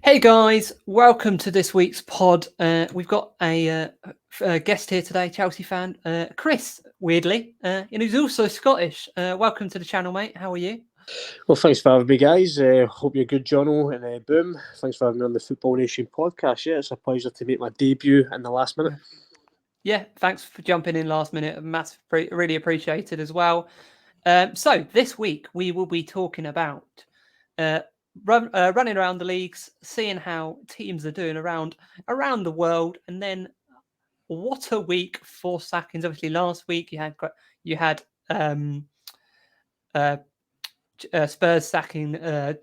Hey guys, welcome to this week's pod. We've got a guest here today, Chelsea fan, Chris, weirdly, and who's also Scottish. Welcome to the channel, mate. How are you? Well, thanks for having me, guys. Hope you're good, Jono, and Boom. Thanks for having me on the Football Nation podcast. Yeah, it's a pleasure to make my debut in the last minute. Yeah, thanks for jumping in last minute. Massive, really appreciated as well. So this week we will be talking about running around the leagues, seeing how teams are doing around the world, and then what a week for sackings. Obviously, last week you had uh, Spurs sacking uh,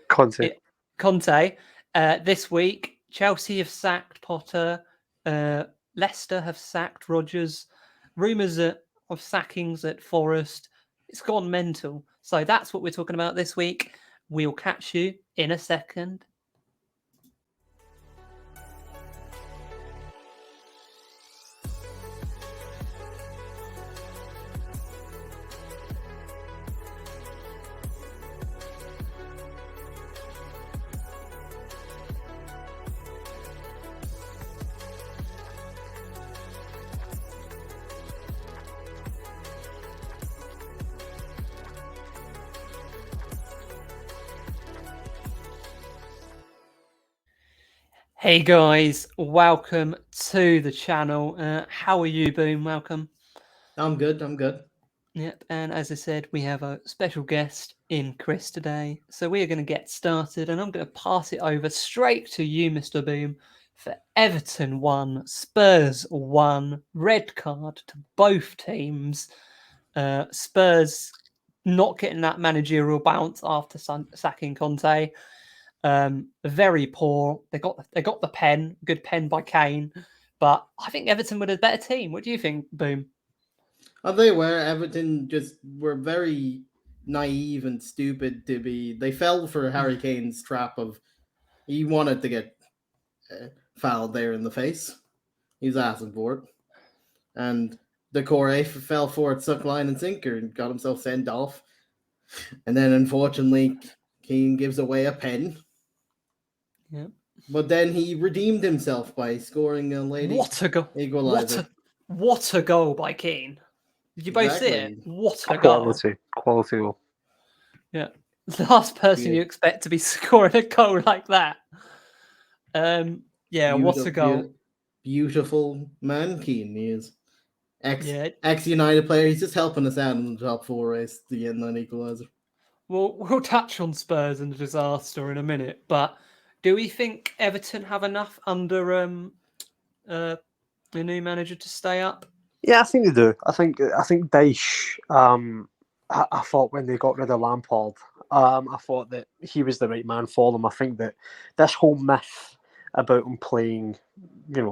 Conte. Conte. This week, Chelsea have sacked Potter. Leicester have sacked Rodgers. Rumours of sackings at Forest. It's gone mental. So that's what we're talking about this week. We'll catch you in a second. Hey guys, welcome to the channel. How are you, Boom? Welcome. I'm good. Yep, and as I said, we have a special guest in Chris today. So we are going to get started, and I'm going to pass it over straight to you, Mr. Boom, for Everton 1, Spurs 1, red card to both teams. Spurs not getting that managerial bounce after sacking Conte. Very poor. They got the pen, good pen by Kane, but I think Everton were a better team. What do you think, Boom? They were. Everton just were very naive and stupid to be. They fell for Harry Kane's trap of he wanted to get fouled there in the face. He was asking for it, and the Corre fell for it, suck, line, and sinker, and got himself sent off. And then, unfortunately, Kane gives away a pen. Yeah. But then he redeemed himself by scoring a late equalizer. What a goal by Keane. Did you both see it? What a goal. Quality goal. Yeah. The last person you expect to be scoring a goal like that. What a goal. Beautiful man, Keane. He is. Ex-United player. He's just helping us out in the top four race to get that equalizer. We'll touch on Spurs and the disaster in a minute, but do we think Everton have enough under the new manager to stay up? Yeah, I think they do. I think Dyche. I thought when they got rid of Lampard, I thought that he was the right man for them. I think that this whole myth about him playing,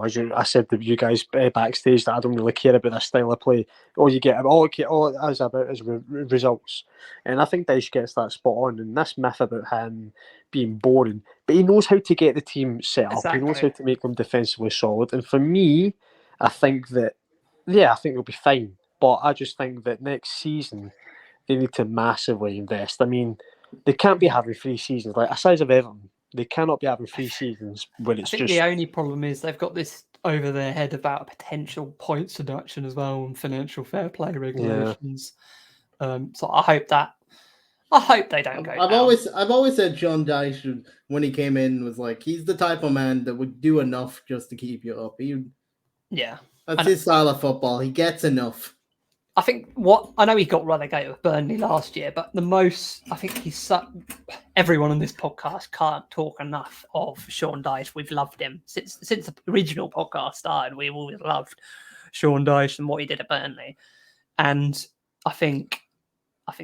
as I said to you guys backstage, that I don't really care about this style of play. All it is about is results. And I think Dyche gets that spot on. And this myth about him being boring, but he knows how to get the team set up. Exactly. He knows how to make them defensively solid. And for me, I think they'll be fine. But I just think that next season, they need to massively invest. I mean, they can't be having 3 seasons. Like, a size of Everton, they cannot be having 3 seasons when it's the only problem is they've got this over their head about a potential points deduction as well and financial fair play regulations. Yeah. So I hope they don't go down. I've always said Sean Dyche, when he came in, was like, he's the type of man that would do enough just to keep you up. That's his style of football. He gets enough. I think I know he got relegated with Burnley last year, but everyone on this podcast can't talk enough of Sean Dyche. We've loved him since the original podcast started. We've always loved Sean Dyche and what he did at Burnley, and I think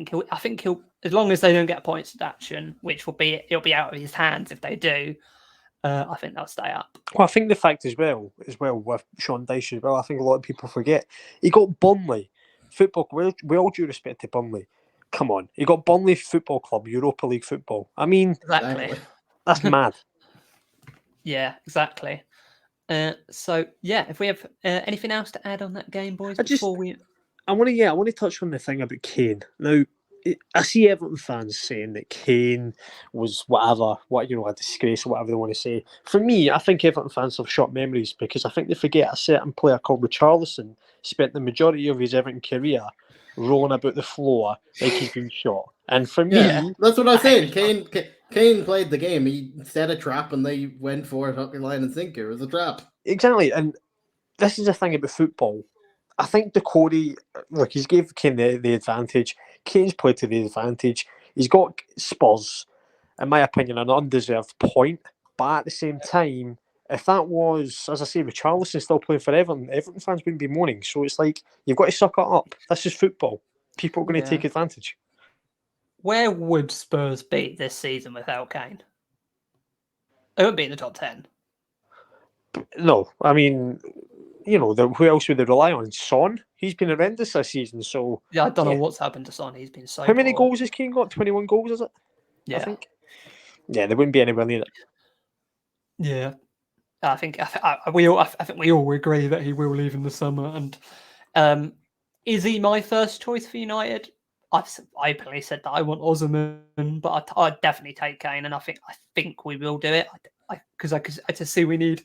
he'll, as long as they don't get a points deduction, which it'll be out of his hands if they do. I think they'll stay up. Well, I think the fact as well with Sean Dyche as well, I think a lot of people forget he got Burnley football. With all due respect to Burnley, come on, he got Burnley Football Club Europa League football. I mean, exactly. That's mad. Yeah, exactly. If we have anything else to add on that game, boys, I want to touch on the thing about Kane. Now, I see Everton fans saying that Kane was a disgrace or whatever they want to say. For me, I think Everton fans have short memories because I think they forget a certain player called Richarlison spent the majority of his Everton career rolling about the floor like he's been shot. And for Yeah, me, that's what I was saying. Kane played the game. He set a trap, and they went for it, hook, line, and sinker. It was a trap. exactly, and this is the thing about football. I think Cody, look, he's gave Kane the advantage. Kane's played to the advantage. He's got Spurs, in my opinion, an undeserved point. But at the same time, if that was, as I say, Richarlison still playing for Everton fans wouldn't be mourning. So it's like, you've got to suck it up. This is football. People are going to take advantage. Where would Spurs be this season without Kane? They wouldn't be in the top 10. No, I mean, who else would they rely on? Son? He's been horrendous this season. So Yeah, I don't know what's happened to Son. He's been so how many poor. goals has Kane got? 21 goals, is it? Yeah. I think. Yeah, they wouldn't be anywhere near it. Yeah. I think we all agree that he will leave in the summer. And is he my first choice for United? I openly said that I want Osimhen, but I'd definitely take Kane, and I think we will do it. Because I just see we need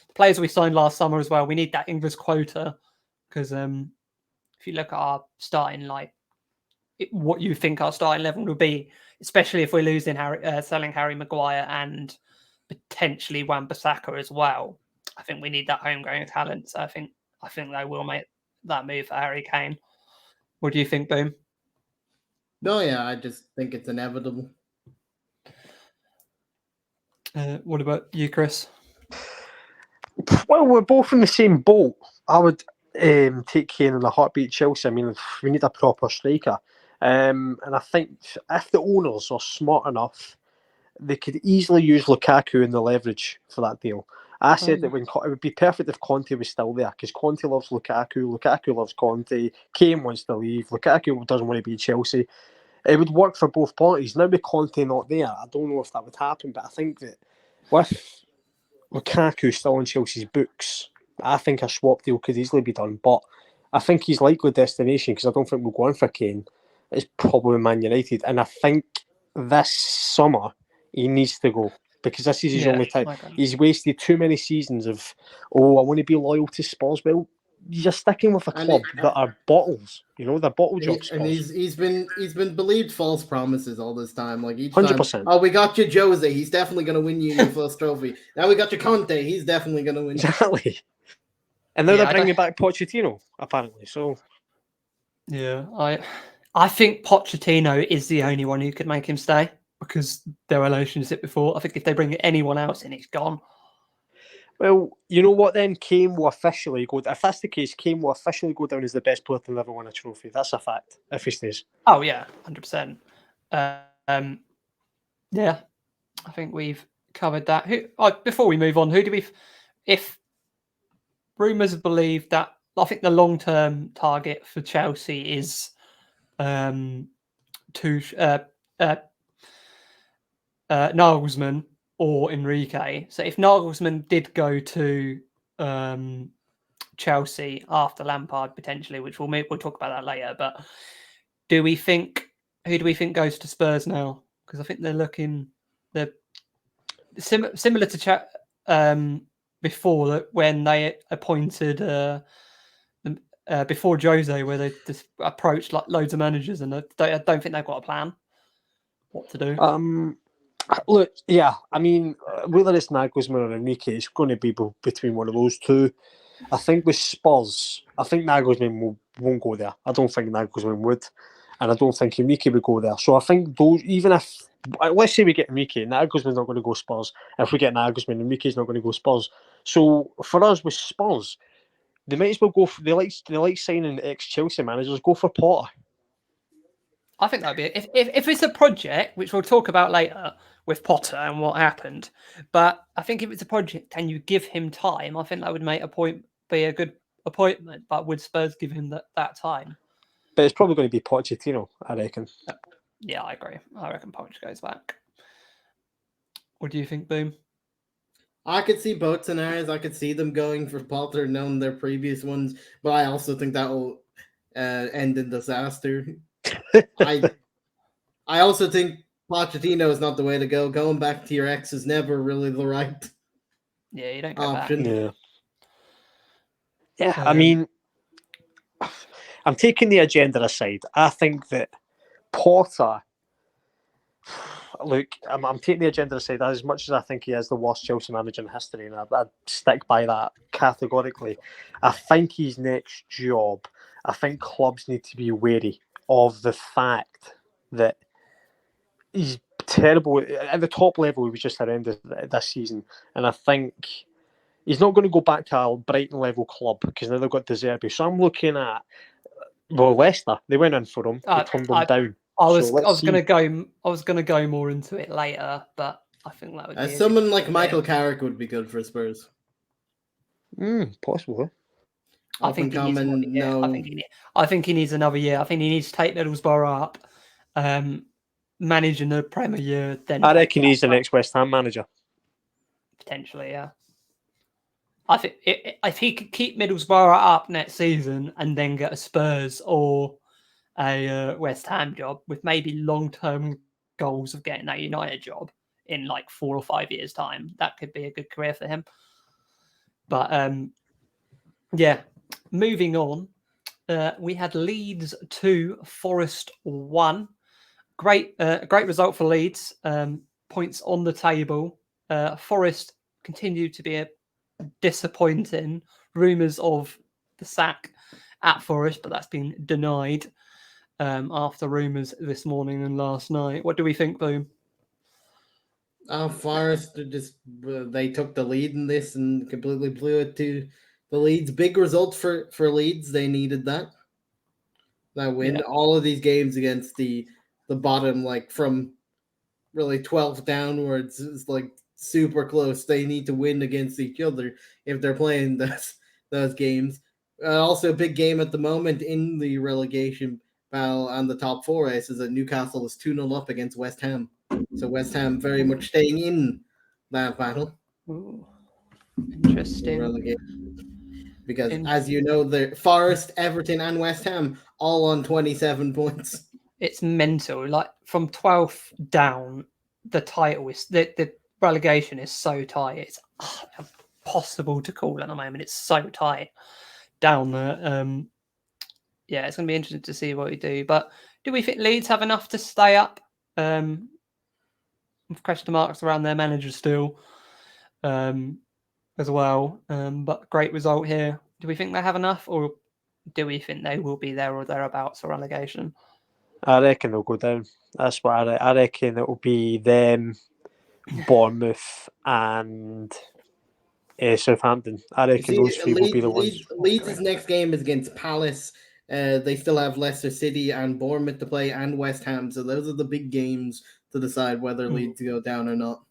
the players we signed last summer as well. We need that English quota because if you look at our starting what you think our starting level will be, especially if we're losing selling Harry Maguire and potentially Wan-Bissaka as well. I think we need that homegrown talent. So I think they will make that move for Harry Kane. What do you think, Boom? No, yeah, I just think it's inevitable. What about you, Chris? Well, we're both in the same boat. I would take Kane in a heartbeat. Chelsea. I mean, we need a proper striker. And I think if the owners are smart enough, they could easily use Lukaku in the leverage for that deal. I said that it would be perfect if Conte was still there because Conte loves Lukaku, Lukaku loves Conte, Kane wants to leave, Lukaku doesn't want to be at Chelsea. It would work for both parties. Now with Conte not there, I don't know if that would happen, but I think that with Lukaku still on Chelsea's books, I think a swap deal could easily be done. But I think his likely destination, because I don't think we'll go on for Kane, is probably Man United. And I think this summer he needs to go because this is his only time. He's wasted too many seasons of, I want to be loyal to Spurs. Well, you're sticking with a club that are bottles, they're bottle jobs. And he's been believed false promises all this time. Like each 100%. time, oh, we got you Jose, he's definitely going to win you your first trophy. Now we got you Conte, he's definitely going to win. Exactly. And now they're bringing back Pochettino, apparently. So, yeah, I think Pochettino is the only one who could make him stay because their relationship before. I think if they bring anyone else in, it's gone. Well, you know what then? Kane will officially go... If that's the case, Kane will officially go down as the best player to ever win a trophy. That's a fact, if he stays. Oh, yeah, 100%. Yeah, I think we've covered that. Before we move on, who do we... If rumours believe that... I think the long-term target for Chelsea is Nagelsmann or Enrique. So if Nagelsmann did go to Chelsea after Lampard potentially, which we'll talk about that later, but who do we think goes to Spurs now? Because I think they're similar to before when they appointed before Jose, where they just approached like loads of managers, and I don't think they've got a plan what to do. Look, yeah, I mean, whether it's Nagelsmann or Enrique, it's going to be between one of those two. I think with Spurs, I think Nagelsmann won't go there. I don't think Nagelsmann would, and I don't think Enrique would go there. So I think those, even if, let's say we get Enrique, Nagelsmann's not going to go Spurs. If we get Nagelsmann, Enrique's not going to go Spurs. So for us with Spurs, they might as well go. They like signing ex-Chelsea managers. Go for Potter. I think that'd be it. If it's a project, which we'll talk about later with Potter and what happened, but I think if it's a project and you give him time, I think that would be a good appointment. But would Spurs give him that time? But it's probably going to be Pochettino, I reckon. Yeah, I agree. I reckon Poch goes back. What do you think, Boom? I could see both scenarios. I could see them going for Potter, knowing their previous ones, but I also think that will end in disaster. I also think Pochettino is not the way to go. Going back to your ex is never really the right Yeah, you don't go option. back. Yeah. Yeah, I Um, mean, I'm taking the agenda aside. I think that Potter, look, I'm taking the agenda aside. As much as I think he is the worst Chelsea manager in history, and I'd stick by that categorically, I think his next job, I think clubs need to be wary of the fact that he's terrible at the top level. He was just horrendous this season, and I think he's not going to go back to a Brighton level club because now they've got De Zerbi. So I'm looking at Leicester. They went in for him. They turned him down. I So was let's see. gonna go more into it later, but I think that would be Someone like Michael Carrick would be good for Spurs. Possibly. I think he needs another year. No. I think he needs another year. I think he needs to take Middlesbrough up, managing the Premier year. Then I reckon he's the next West Ham manager. Potentially, yeah. I think if he could keep Middlesbrough up next season and then get a Spurs or a West Ham job with maybe long-term goals of getting that United job in like 4 or 5 years' time, that could be a good career for him. But yeah, moving on, we had Leeds 2, Forest 1. Great result for Leeds. Points on the table. Forest continue to be a disappointing. Rumours of the sack at Forest, but that's been denied after rumours this morning and last night. What do we think, Boom? Forest they took the lead in this and completely blew it to the Leeds. Big result for Leeds. They needed that win. Yeah. All of these games against the bottom, like from really 12 downwards, is like super close. They need to win against each other if they're playing those games. Also, a big game at the moment in the relegation battle and the top 4 race is that Newcastle is 2-0 up against West Ham. So West Ham very much staying in that battle. Ooh, interesting. Because as you know, the Forest, Everton, and West Ham all on 27 points. It's mental. Like from 12th down, the title is the relegation is so tight. It's impossible to call at the moment. It's so tight down there. Yeah, it's going to be interesting to see what we do. But do we think Leeds have enough to stay up? With question marks around their manager still, as well. But great result here. Do we think they have enough, or do we think they will be there or thereabouts for relegation? I reckon they'll go down. That's what I reckon. It will be them, Bournemouth, and Southampton. I reckon those three will be the ones. Leeds' next game is against Palace. They still have Leicester City and Bournemouth to play, and West Ham. So those are the big games to decide whether Leeds go down or not.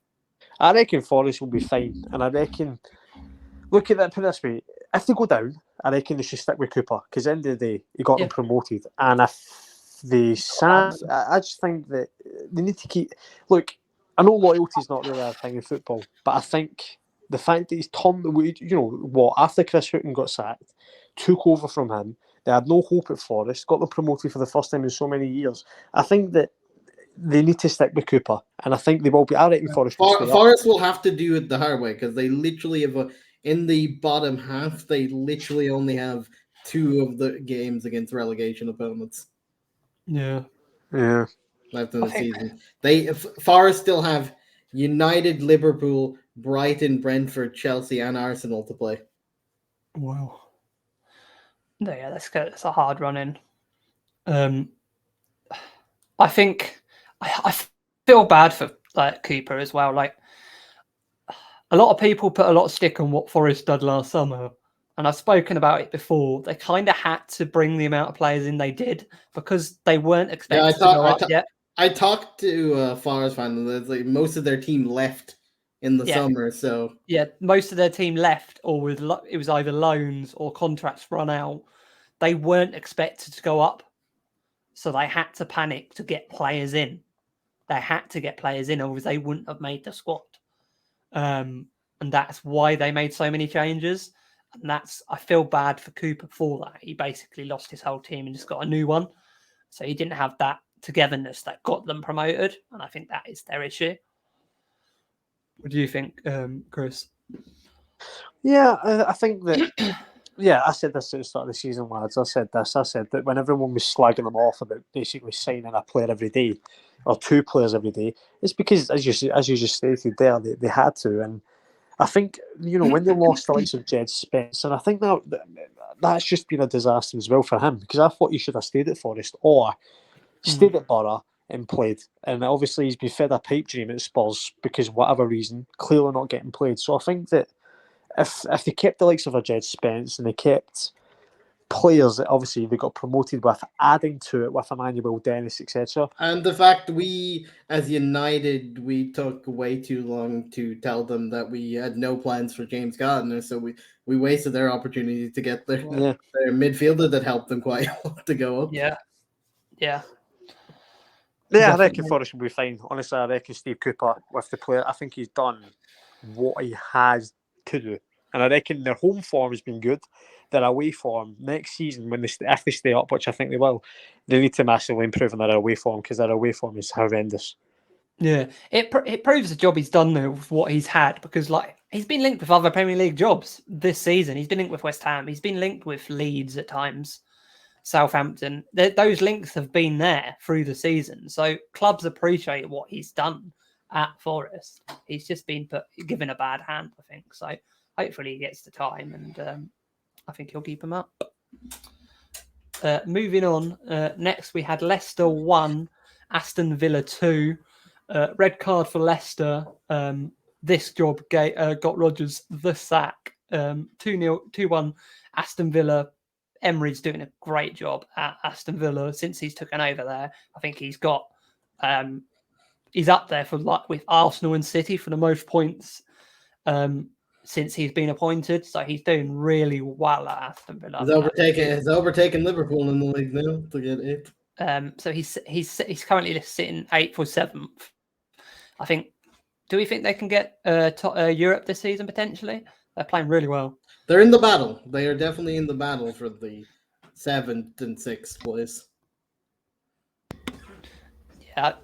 I reckon Forest will be fine, and I reckon. Look at that. Put it this way: if they go down, I reckon they should stick with Cooper because at the end of the day, he got them promoted, and if they I just think that they need to keep. Look, I know loyalty is not really a thing in football, but I think the fact that he's turned, after Chris Hughton got sacked, took over from him, they had no hope at Forest, got them promoted for the first time in so many years. I think that they need to stick with Cooper, and I think they will be. I reckon Forest will have to do it the hard way because they literally have in the bottom half. They literally only have 2 of the games against relegation opponents. Yeah. Left in the season. Forest still have United, Liverpool, Brighton, Brentford, Chelsea, and Arsenal to play. Wow. No, yeah, that's a hard run in. I think I feel bad for Cooper as well. Like a lot of people put a lot of stick on what Forest did last summer, and I've spoken about it before. They kind of had to bring the amount of players in they did because they weren't expected to go up yet. I talked to Forest fans. Like most of their team left in the summer, so most of their team left, or it was either loans or contracts run out. They weren't expected to go up, so they had to panic to get players in. They had to get players in, or they wouldn't have made the squad. And that's why they made so many changes. And I feel bad for Cooper for that. He basically lost his whole team and just got a new one. So he didn't have that togetherness that got them promoted, and I think that is their issue. What do you think, Chris? Yeah, I think that. Yeah, I said this at the start of the season, lads. I said this. I said that when everyone was slagging them off about basically signing a player every day, or two players every day, it's because, as you just stated there, they had to. And I think, when they lost the likes of Jed Spence, and I think that's just been a disaster as well for him, because I thought he should have stayed at Forest or stayed at Borough and played. And obviously he's been fed a pipe dream at Spurs because whatever reason, clearly not getting played. So I think that if they kept the likes of a Jed Spence and they kept players that obviously they got promoted with, adding to it with Emmanuel Dennis, etc. And the fact we, as United, we took way too long to tell them that we had no plans for James Gardner, so we wasted their opportunity to get their midfielder that helped them quite a lot to go up. Yeah. Yeah, I reckon Forest will be fine. Honestly, I reckon Steve Cooper with the player, I think he's done what he has to do. And I reckon their home form has been good. Their away form next season, if they stay up, which I think they will, they need to massively improve on their away form because their away form is horrendous. Yeah, it proves the job he's done though with what he's had, because he's been linked with other Premier League jobs this season. He's been linked with West Ham. He's been linked with Leeds at times, Southampton. Those links have been there through the season. So clubs appreciate what he's done at Forest. He's just been given a bad hand, I think. So hopefully he gets the time, and I think he'll keep him up. Moving on, next we had Leicester 1, Aston Villa 2. Red card for Leicester. This job got Rodgers the sack. 2-1 Aston Villa. Emery's doing a great job at Aston Villa since he's taken over there. I think he's got he's up there with Arsenal and City for the most points since he's been appointed. So he's doing really well at Aston Villa. He's overtaken Liverpool in the league now to get 8th. So he's currently sitting 8th or 7th. I think. Do we think they can get Europe this season potentially? They're playing really well. They're in the battle. They are definitely in the battle for the 7th and 6th place.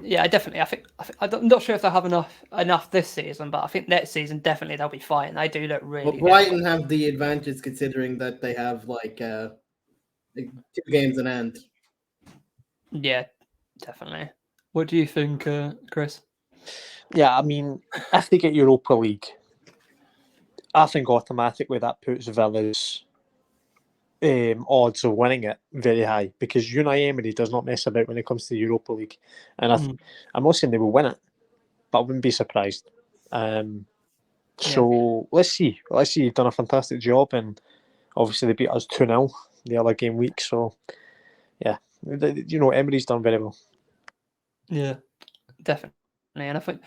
Yeah, definitely. I think I'm not sure if they'll have enough this season, but I think next season definitely they'll be fine. They do look really. Well, Brighton have the advantage considering that they have 2 games in hand. Yeah, definitely. What do you think, Chris? Yeah, I mean, if they get Europa League, I think automatically that puts Villa's odds of winning it very high, because Unai Emery does not mess about when it comes to the Europa League. And I'm not saying they will win it, but I wouldn't be surprised. So let's see. You've done a fantastic job, and obviously they beat us 2-0 the other game week. So, yeah, Emery's done very well. Yeah, definitely. And I think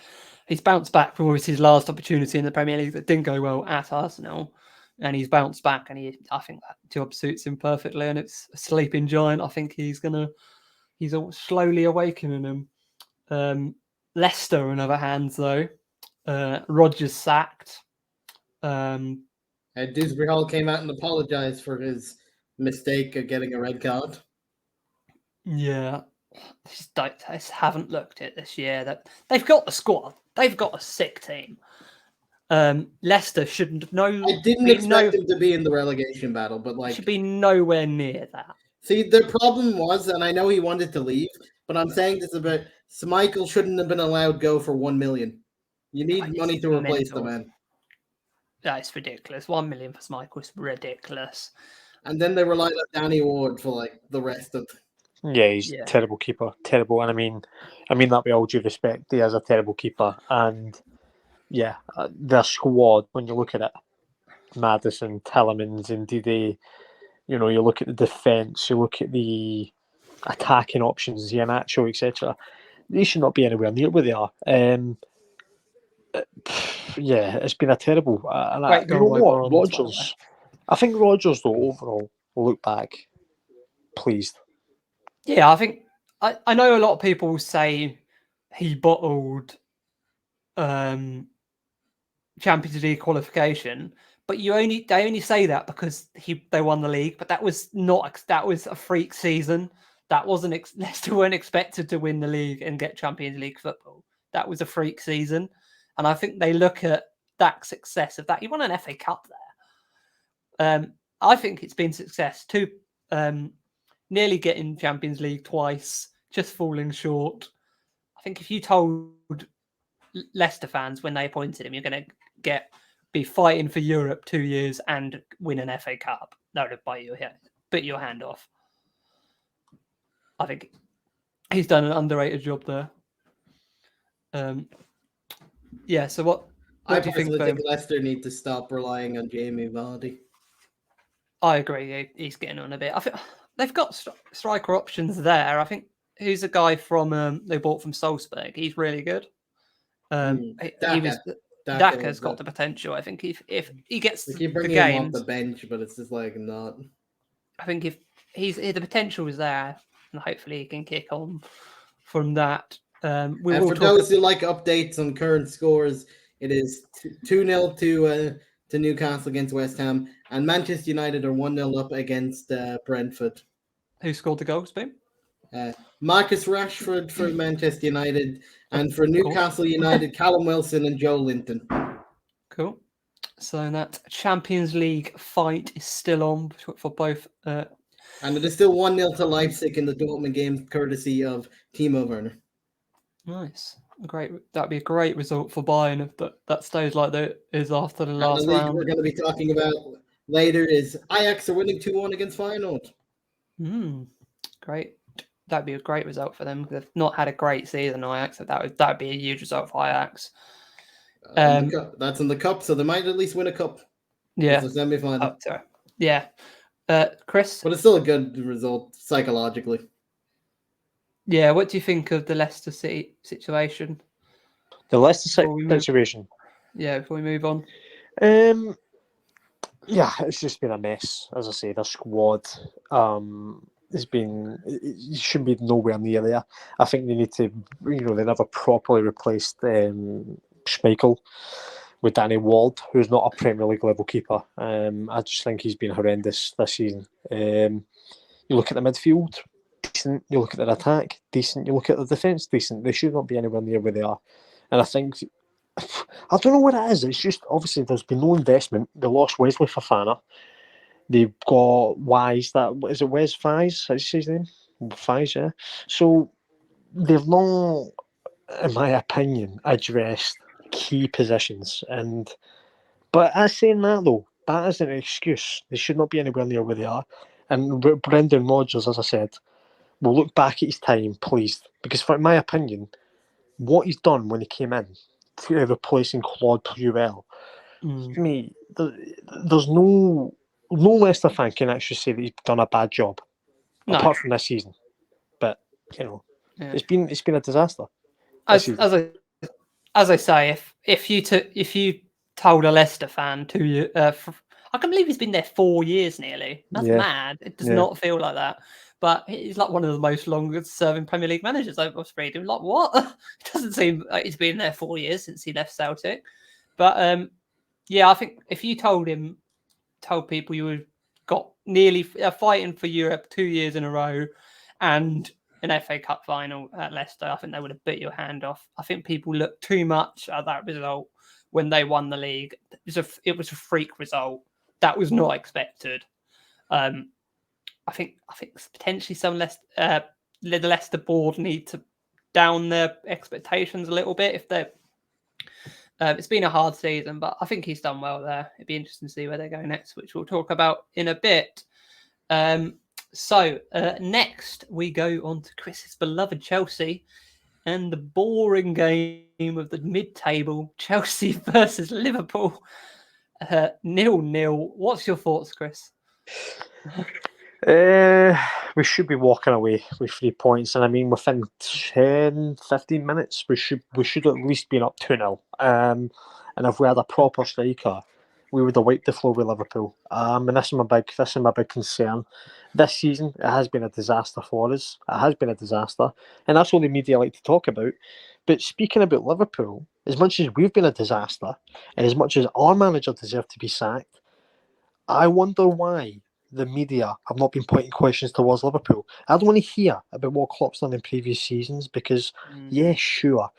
he's bounced back from his last opportunity in the Premier League that didn't go well at Arsenal. And he's bounced back, and I think that job suits him perfectly. And it's a sleeping giant. I think he's slowly awakening him. Leicester, on the other hand, though, Rodgers sacked. Dewsbury Hall came out and apologized for his mistake of getting a red card. Yeah, they just haven't looked at this year. That they've got the squad. They've got a sick team. Leicester shouldn't know. I didn't expect him to be in the relegation battle, but should be nowhere near that. See, the problem was, and I know he wanted to leave, but I'm saying this about Schmeichel shouldn't have been allowed go for 1 million. You need money to replace the man. That's ridiculous. 1 million for Schmeichel is ridiculous. And then they relied on Danny Ward for the rest of. Yeah, he's a terrible keeper, terrible. And I mean that with all due respect, he is a terrible keeper. And yeah, their squad, when you look at it, Maddison, Tillemans, and Dide, you look at the defence, you look at the attacking options, Iheanacho, etc. They should not be anywhere near where they are. Yeah, it's been a terrible. Rodgers. I think Rodgers, though, overall, will look back pleased. Yeah, I think I know a lot of people say he bottled Champions League qualification, but they only say that because they won the league. But that was a freak season. that wasn't Leicester weren't expected to win the league and get Champions League football. That was a freak season, and I think they look at that success of that. He won an FA Cup there. I think it's been success too. Nearly getting Champions League twice, just falling short. I think if you told Leicester fans when they appointed him, you're going to be fighting for Europe 2 years and win an FA Cup, that would have bit your hand off. I think he's done an underrated job there. Yeah. So what I do you think? personally think Leicester need to stop relying on Jamie Vardy. I agree. He's getting on a bit. I think they've got striker options there. I think who's a guy from they bought from Salzburg. He's really good. Daka's got the potential. I think if he gets we keep bringing him off the bench, but it's just like not. I think if the potential is there, and hopefully he can kick on from that. For those who like updates on current scores, it is 2-0 to Newcastle against West Ham, and Manchester United are 1-0 up against Brentford. Who scored the goals, Boom? Marcus Rashford for Manchester United, and for Newcastle United, Callum Wilson and Joe Linton. Cool. So that Champions League fight is still on for both. And it is still 1-0 to Leipzig in the Dortmund game, courtesy of Timo Werner. Nice. Great. That'd be a great result for Bayern if that stays like that is after the last round. We're going to be talking about later is Ajax are winning 2-1 against Feyenoord. Great. That'd be a great result for them. They've not had a great season, Ajax. So that'd be a huge result for Ajax. That's in the cup, so they might at least win a cup. Yeah. It's a semi-final. Yeah. Chris? But it's still a good result psychologically. Yeah, what do you think of the Leicester City situation? The Leicester City situation? Yeah, before we move on. Yeah, it's just been a mess. As I say, their squad it should be nowhere near there. I think they need to, they never properly replaced Schmeichel with Danny Ward, who's not a Premier League level keeper. I just think he's been horrendous this season. You look at the midfield, decent. You look at their attack, decent. You look at the defence, decent. They should not be anywhere near where they are. And I think, I don't know what it is. It's just, obviously, there's been no investment. They lost Wesley Fofana. They've got Wise. Is it Wes Fies? Is his name? Fies, yeah. So they've not, in my opinion, addressed key positions. But as saying that though, that isn't an excuse. They should not be anywhere near where they are. And Brendan Rodgers, as I said, will look back at his time pleased, because for my opinion, what he's done when he came in, replacing Claude Puel, me, there's no Leicester fan can actually say that he's done a bad job, apart from this season. But it's been a disaster. As I say, if you told a Leicester fan 2 years, I can believe he's been there 4 years nearly. That's mad. It does not feel like that. But he's like one of the most longest-serving Premier League managers I was reading. Like, what? It doesn't seem like he's been there 4 years since he left Celtic. But I think if you told people you would got nearly fighting for Europe 2 years in a row and an FA Cup final at Leicester, I think they would have bit your hand off. I think people looked too much at that result when they won the league. It was a freak result that was not expected. I think potentially the Leicester board need to down their expectations a little bit. If they, it's been a hard season, but I think he's done well there. It'd be interesting to see where they go next, which we'll talk about in a bit. So next we go on to Chris's beloved Chelsea and the boring game of the mid-table, Chelsea versus Liverpool, 0-0. What's your thoughts, Chris? We should be walking away with 3 points, and I mean within 10-15 minutes we should at least be up 2-0. And if we had a proper striker, we would have wiped the floor with Liverpool. And this is my big concern. This season it has been a disaster for us. It has been a disaster, and that's what the media like to talk about. But speaking about Liverpool, as much as we've been a disaster, and as much as our manager deserved to be sacked, I wonder why the media have not been pointing questions towards Liverpool. I don't want to hear about what Klopp's done in previous seasons because, yeah, sure,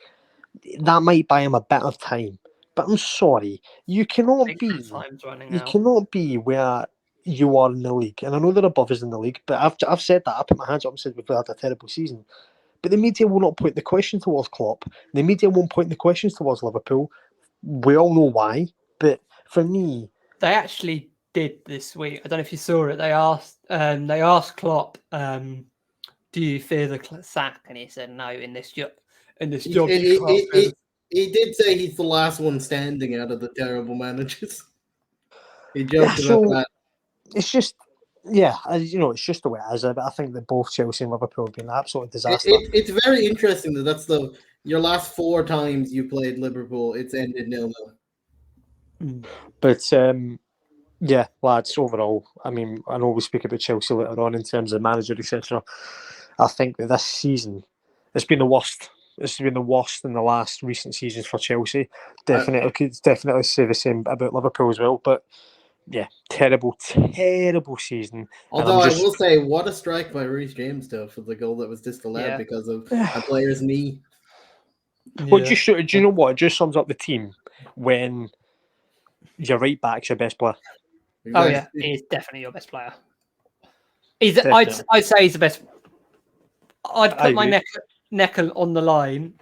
that might buy him a bit of time. But I'm sorry, you cannot Big be, time's running you out. cannot be where you are in the league. And I know they're above us in the league, but I've said that. I put my hands up and said we've had a terrible season. But the media will not point the question towards Klopp. The media won't point the questions towards Liverpool. We all know why. But for me, They actually did this week. I don't know if you saw it. They asked Klopp, "Do you fear the sack?" And he said, "No. In this job, He, you he, can't he, fear he, he did say he's the last one standing out of the terrible managers. He joked about that. it's just, it's just the way it is. But I think that both Chelsea and Liverpool have been an absolute disaster. It's very interesting that that's your last 4 times you played Liverpool, it's ended 0-0. But yeah, lads, overall, I mean, I know we speak about Chelsea later on in terms of manager, etc. I think that this season, it's been the worst. This has been the worst in the last recent seasons for Chelsea. Definitely, could definitely say the same about Liverpool as well. But yeah, terrible season. Although I will say, what a strike by Reece James though for the goal that was disallowed because of a player's knee. Well, do you know what? It just sums up the team when your right back's your best player. Oh yeah, he is definitely your best player. I'd say he's the best. I'd put my neck on the line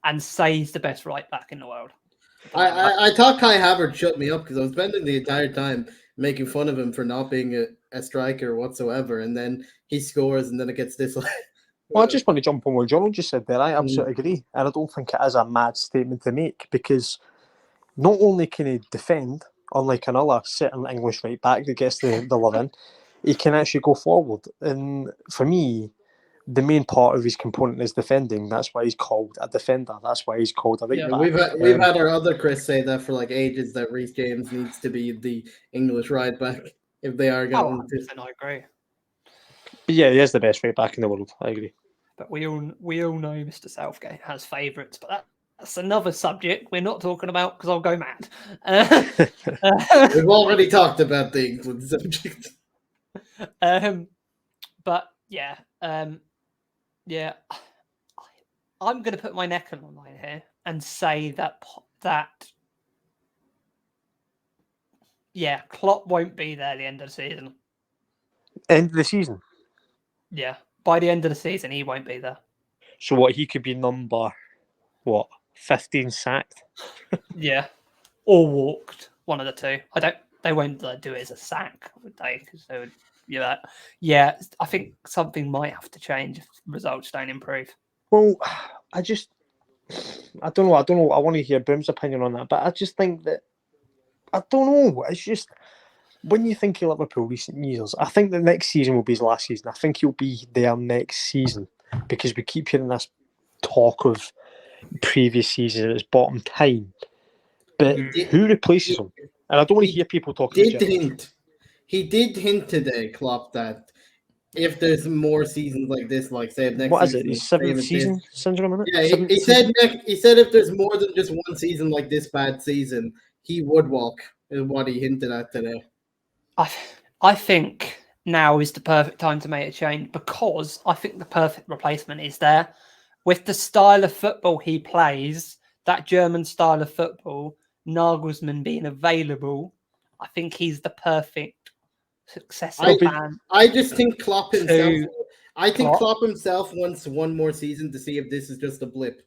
and say he's the best right back in the world. I thought Kai Havertz shut me up because I was spending the entire time making fun of him for not being a striker whatsoever, and then he scores, and then it gets this. Well, I just want to jump on what John just said there. I absolutely agree, and I don't think it is a mad statement to make because not only can he defend, unlike another certain English right back that gets the love in, he can actually go forward. And for me, the main part of his component is defending. That's why he's called a defender. That's why he's called a right back. We've had our other Chris say that for like ages that Reece James needs to be the English right back if they are going to. I agree. But yeah, he is the best right back in the world. I agree. But we all know Mr. Southgate has favourites, but that's another subject we're not talking about because I'll go mad. We've already talked about the England subject. But yeah, yeah, I'm going to put my neck on the line here and say that yeah, Klopp won't be there at the end of the season. End of the season? Yeah, by the end of the season, he won't be there. So what, he could be number, 15 sacked? Yeah, or walked, one of the two. They won't do it as a sack, would they? Because they would, yeah, I think something might have to change if results don't improve. Well, I don't know. I want to hear Boom's opinion on that, but I just think that, I don't know. It's just, when you think of Liverpool recent years, I think the next season will be his last season. I think he'll be there next season because we keep hearing this talk of previous season at his bottom time. But who replaces him? And I don't want to hear people talking about it. He did hint today, Klopp, that if there's more seasons like this, like say next what season, is it? His 7th season syndrome, isn't it? Yeah, he said if there's more than just one season like this bad season, he would walk. Is what he hinted at today. I think now is the perfect time to make a change because I think the perfect replacement is there. With the style of football he plays, that German style of football, Nagelsmann being available, I think he's the perfect successor plan. I just think Klopp himself. Klopp himself wants one more season to see if this is just a blip.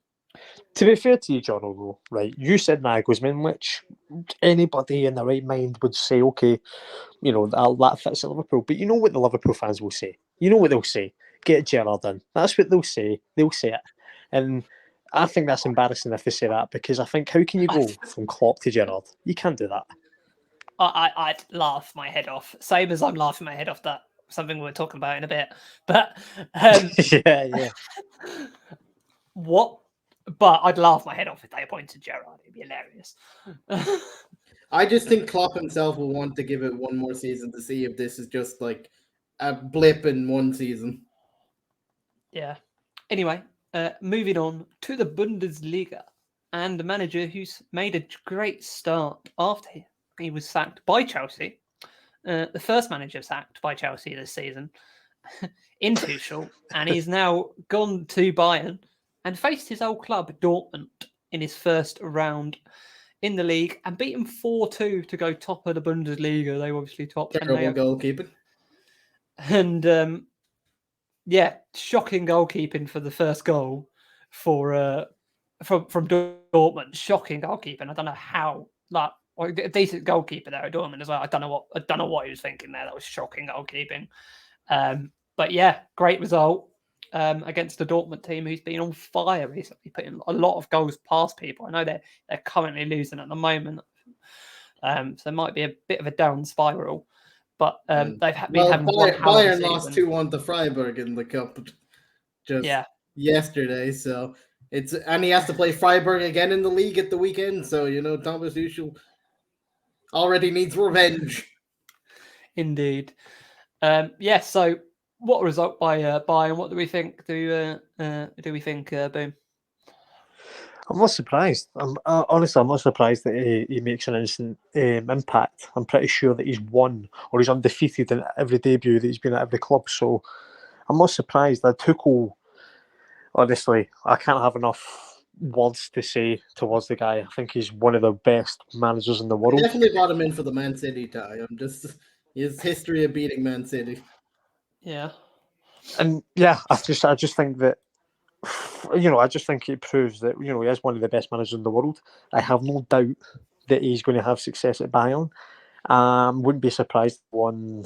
To be fair to you, John, though, right? You said Nagelsmann, which anybody in their right mind would say, okay, that fits at Liverpool. But you know what the Liverpool fans will say? You know what they'll say? Get Gerrard in. That's what they'll say. They'll say it. And I think that's embarrassing if they say that because I think, how can you go from Klopp to Gerrard? You can't do that. I'd laugh my head off. Same as I'm laughing my head off that something we're talking about in a bit. But yeah. What? But I'd laugh my head off if they appointed Gerrard. It'd be hilarious. I just think Klopp himself will want to give it one more season to see if this is just like a blip in one season. Yeah. Anyway, moving on to the Bundesliga and the manager who's made a great start after he was sacked by Chelsea. the first manager sacked by Chelsea this season, in Tuchel, and he's now gone to Bayern and faced his old club Dortmund in his first round in the league and beat him 4-2 to go top of the Bundesliga. They were obviously top. Terrible goalkeeping. And shocking goalkeeping for the first goal for from Dortmund. Shocking goalkeeping. I don't know how a decent goalkeeper there at Dortmund as well. I don't know what he was thinking there. That was shocking goalkeeping. But yeah, great result against the Dortmund team who's been on fire recently, putting a lot of goals past people. I know they're currently losing at the moment, so it might be a bit of a down spiral. But they've been having one Bayern lost 2-1 to Freiburg in the cup just yesterday. So and he has to play Freiburg again in the league at the weekend. So Thomas Tuchel already needs revenge. Indeed. So what a result by Bayern. What do we think? Do we think Boom? I'm not surprised. Honestly, I'm not surprised that he makes an instant impact. I'm pretty sure that he's won or he's undefeated in every debut that he's been at every club. So I'm not surprised that Tuchel. Honestly, I can't have enough words to say towards the guy. I think he's one of the best managers in the world. I definitely brought him in for the Man City tie. His history of beating Man City. Yeah. And I just think that. I just think it proves that he is one of the best managers in the world. I have no doubt that he's going to have success at Bayern. Wouldn't be surprised if he won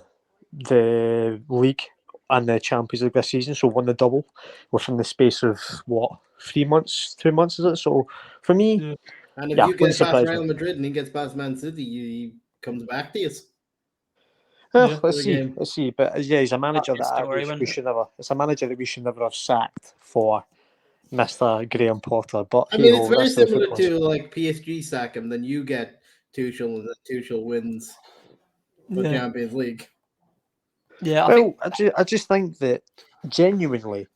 the league and the Champions League this season, so won the double within the space of 2 months is it? So for me, and if you get past Real Madrid and he gets past Man City, he comes back to you. Let's see. But he's a manager we should never. It's a manager that we should never have sacked for Mr. Graham Potter. But it's very similar to like PSG sack him, then you get Tuchel, and then Tuchel wins the Champions League. Yeah. I just think that genuinely,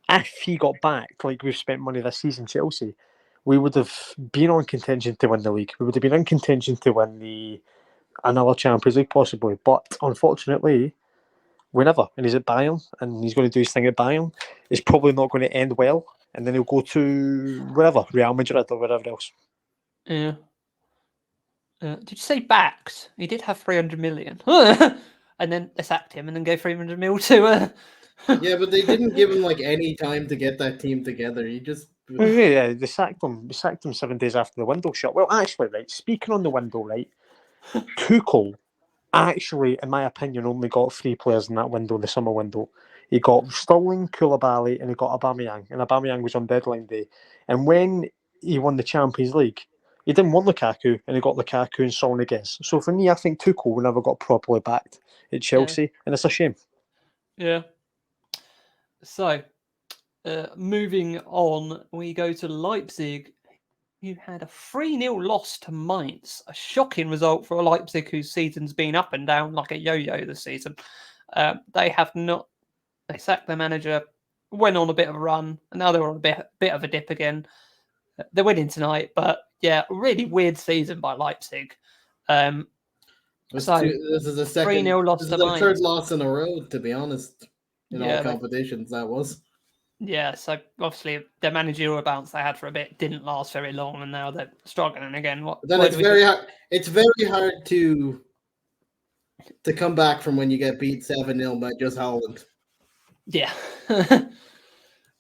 if he got back like we've spent money this season, Chelsea, we would have been on contention to win the league. We would have been in contention to win another Champions League possibly, but unfortunately we never. And he's at Bayern and he's going to do his thing at Bayern. It's probably not going to end well, and then he'll go to wherever, Real Madrid or wherever else. Yeah. Did you say backed? He did have 300 million. And then they sacked him and then gave 300 mil to Yeah, but they didn't give him like any time to get that team together. He just they sacked him. They sacked him 7 days after the window shut. Well, actually, right, speaking on the window, right, Tuchel actually, in my opinion, only got 3 players in that window, the summer window. He got Sterling, Koulibaly, and he got Aubameyang. And Aubameyang was on deadline day. And when he won the Champions League, he didn't want Lukaku, and he got Lukaku and Son again. So for me, I think Tuchel never got properly backed at Chelsea, and it's a shame. Yeah. So, moving on, we go to Leipzig, who had a 3-0 loss to Mainz. A shocking result for a Leipzig whose season's been up and down like a yo-yo this season. They sacked their manager, went on a bit of a run, and now they're on a bit of a dip again. They're winning tonight, but really weird season by Leipzig. this is a 3-0 loss to Mainz. Third loss in a row, to be honest, in all competitions. That was. Yeah, so obviously the managerial bounce they had for a bit didn't last very long, and now they're struggling again. It's very hard. It's very hard to come back from when you get beat 7-0 by just Holland. Yeah,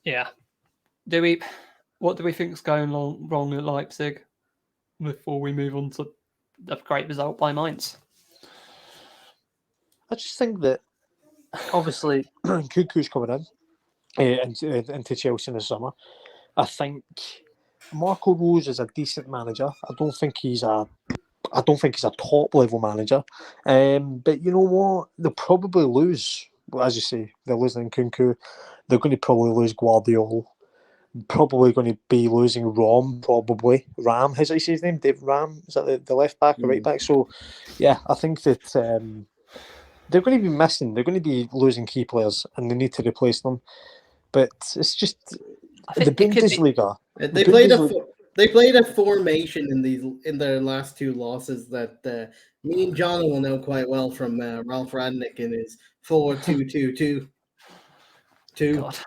yeah. What do we think's going wrong at Leipzig before we move on to the great result by Mainz? I just think that obviously Cuckoo's coming in. Into Chelsea in the summer. I think Marco Rose is a decent manager. I don't think he's a top level manager. But you know what? They'll probably lose. Well, as you say, they're losing Kunku. They're going to probably lose Guardiola. Probably going to be losing Ram. Ram. How's his name? Dave Ram. Is that the left back or right back? So, I think that they're going to be missing. They're going to be losing key players, and they need to replace them. But it's just the Bundesliga. They They played a formation in their last two losses that me and John will know quite well from Ralph Radnick in his 4-2-2-2. God.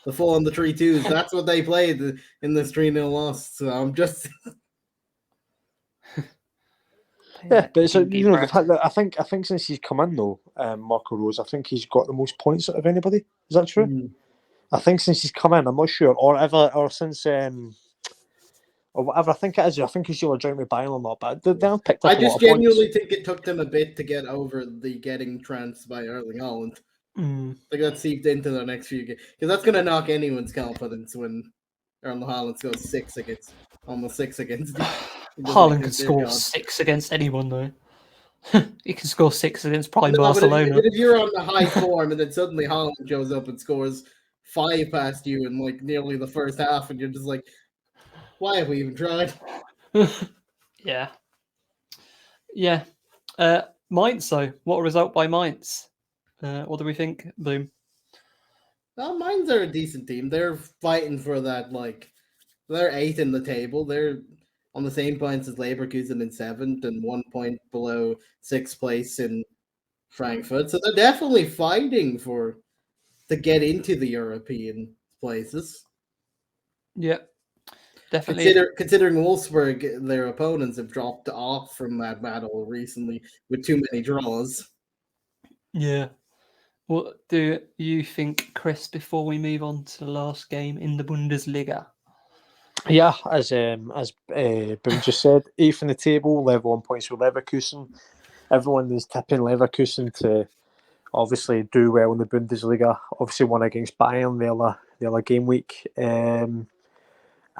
The 4 and the 3-2s. That's what they played in this 3-0 loss. So I'm just Yeah, but it's Dinky the brat. fact that I think since he's come in though, Marco Rose, I think he's got the most points out of anybody. Is that true? I think since he's come in, I'm not sure, or since or whatever. I think it is. I think he's either joined with Bayern or not, but they have picked up I a lot just of points. genuinely think it took them a bit to get over the getting trounced by Erling Haaland. They got seeped into the next few games because that's going to knock anyone's confidence when Erling Haaland scores almost six against you. Haaland can score 6 against anyone though. He can score 6 against Prime No, Barcelona. but if you're on the high form and then suddenly Haaland shows up and scores 5 past you in like nearly the first half, and you're just like, why have we even tried? Yeah. Yeah. Mainz though. What a result by Mainz. What do we think, Boom? Well, Mainz are a decent team. They're fighting for that, they're 8th in the table. They're on the same points as Leverkusen in 7th and 1 point below 6th place in Frankfurt. So they're definitely fighting to get into the European places. Yeah, definitely. Considering Wolfsburg, their opponents have dropped off from that battle recently with too many draws. Yeah. What do you think, Chris, before we move on to the last game in the Bundesliga? Yeah, as Boom just said, 8th in the table, level on points with Leverkusen. Everyone is tipping Leverkusen to obviously do well in the Bundesliga. Obviously won against Bayern the other game week.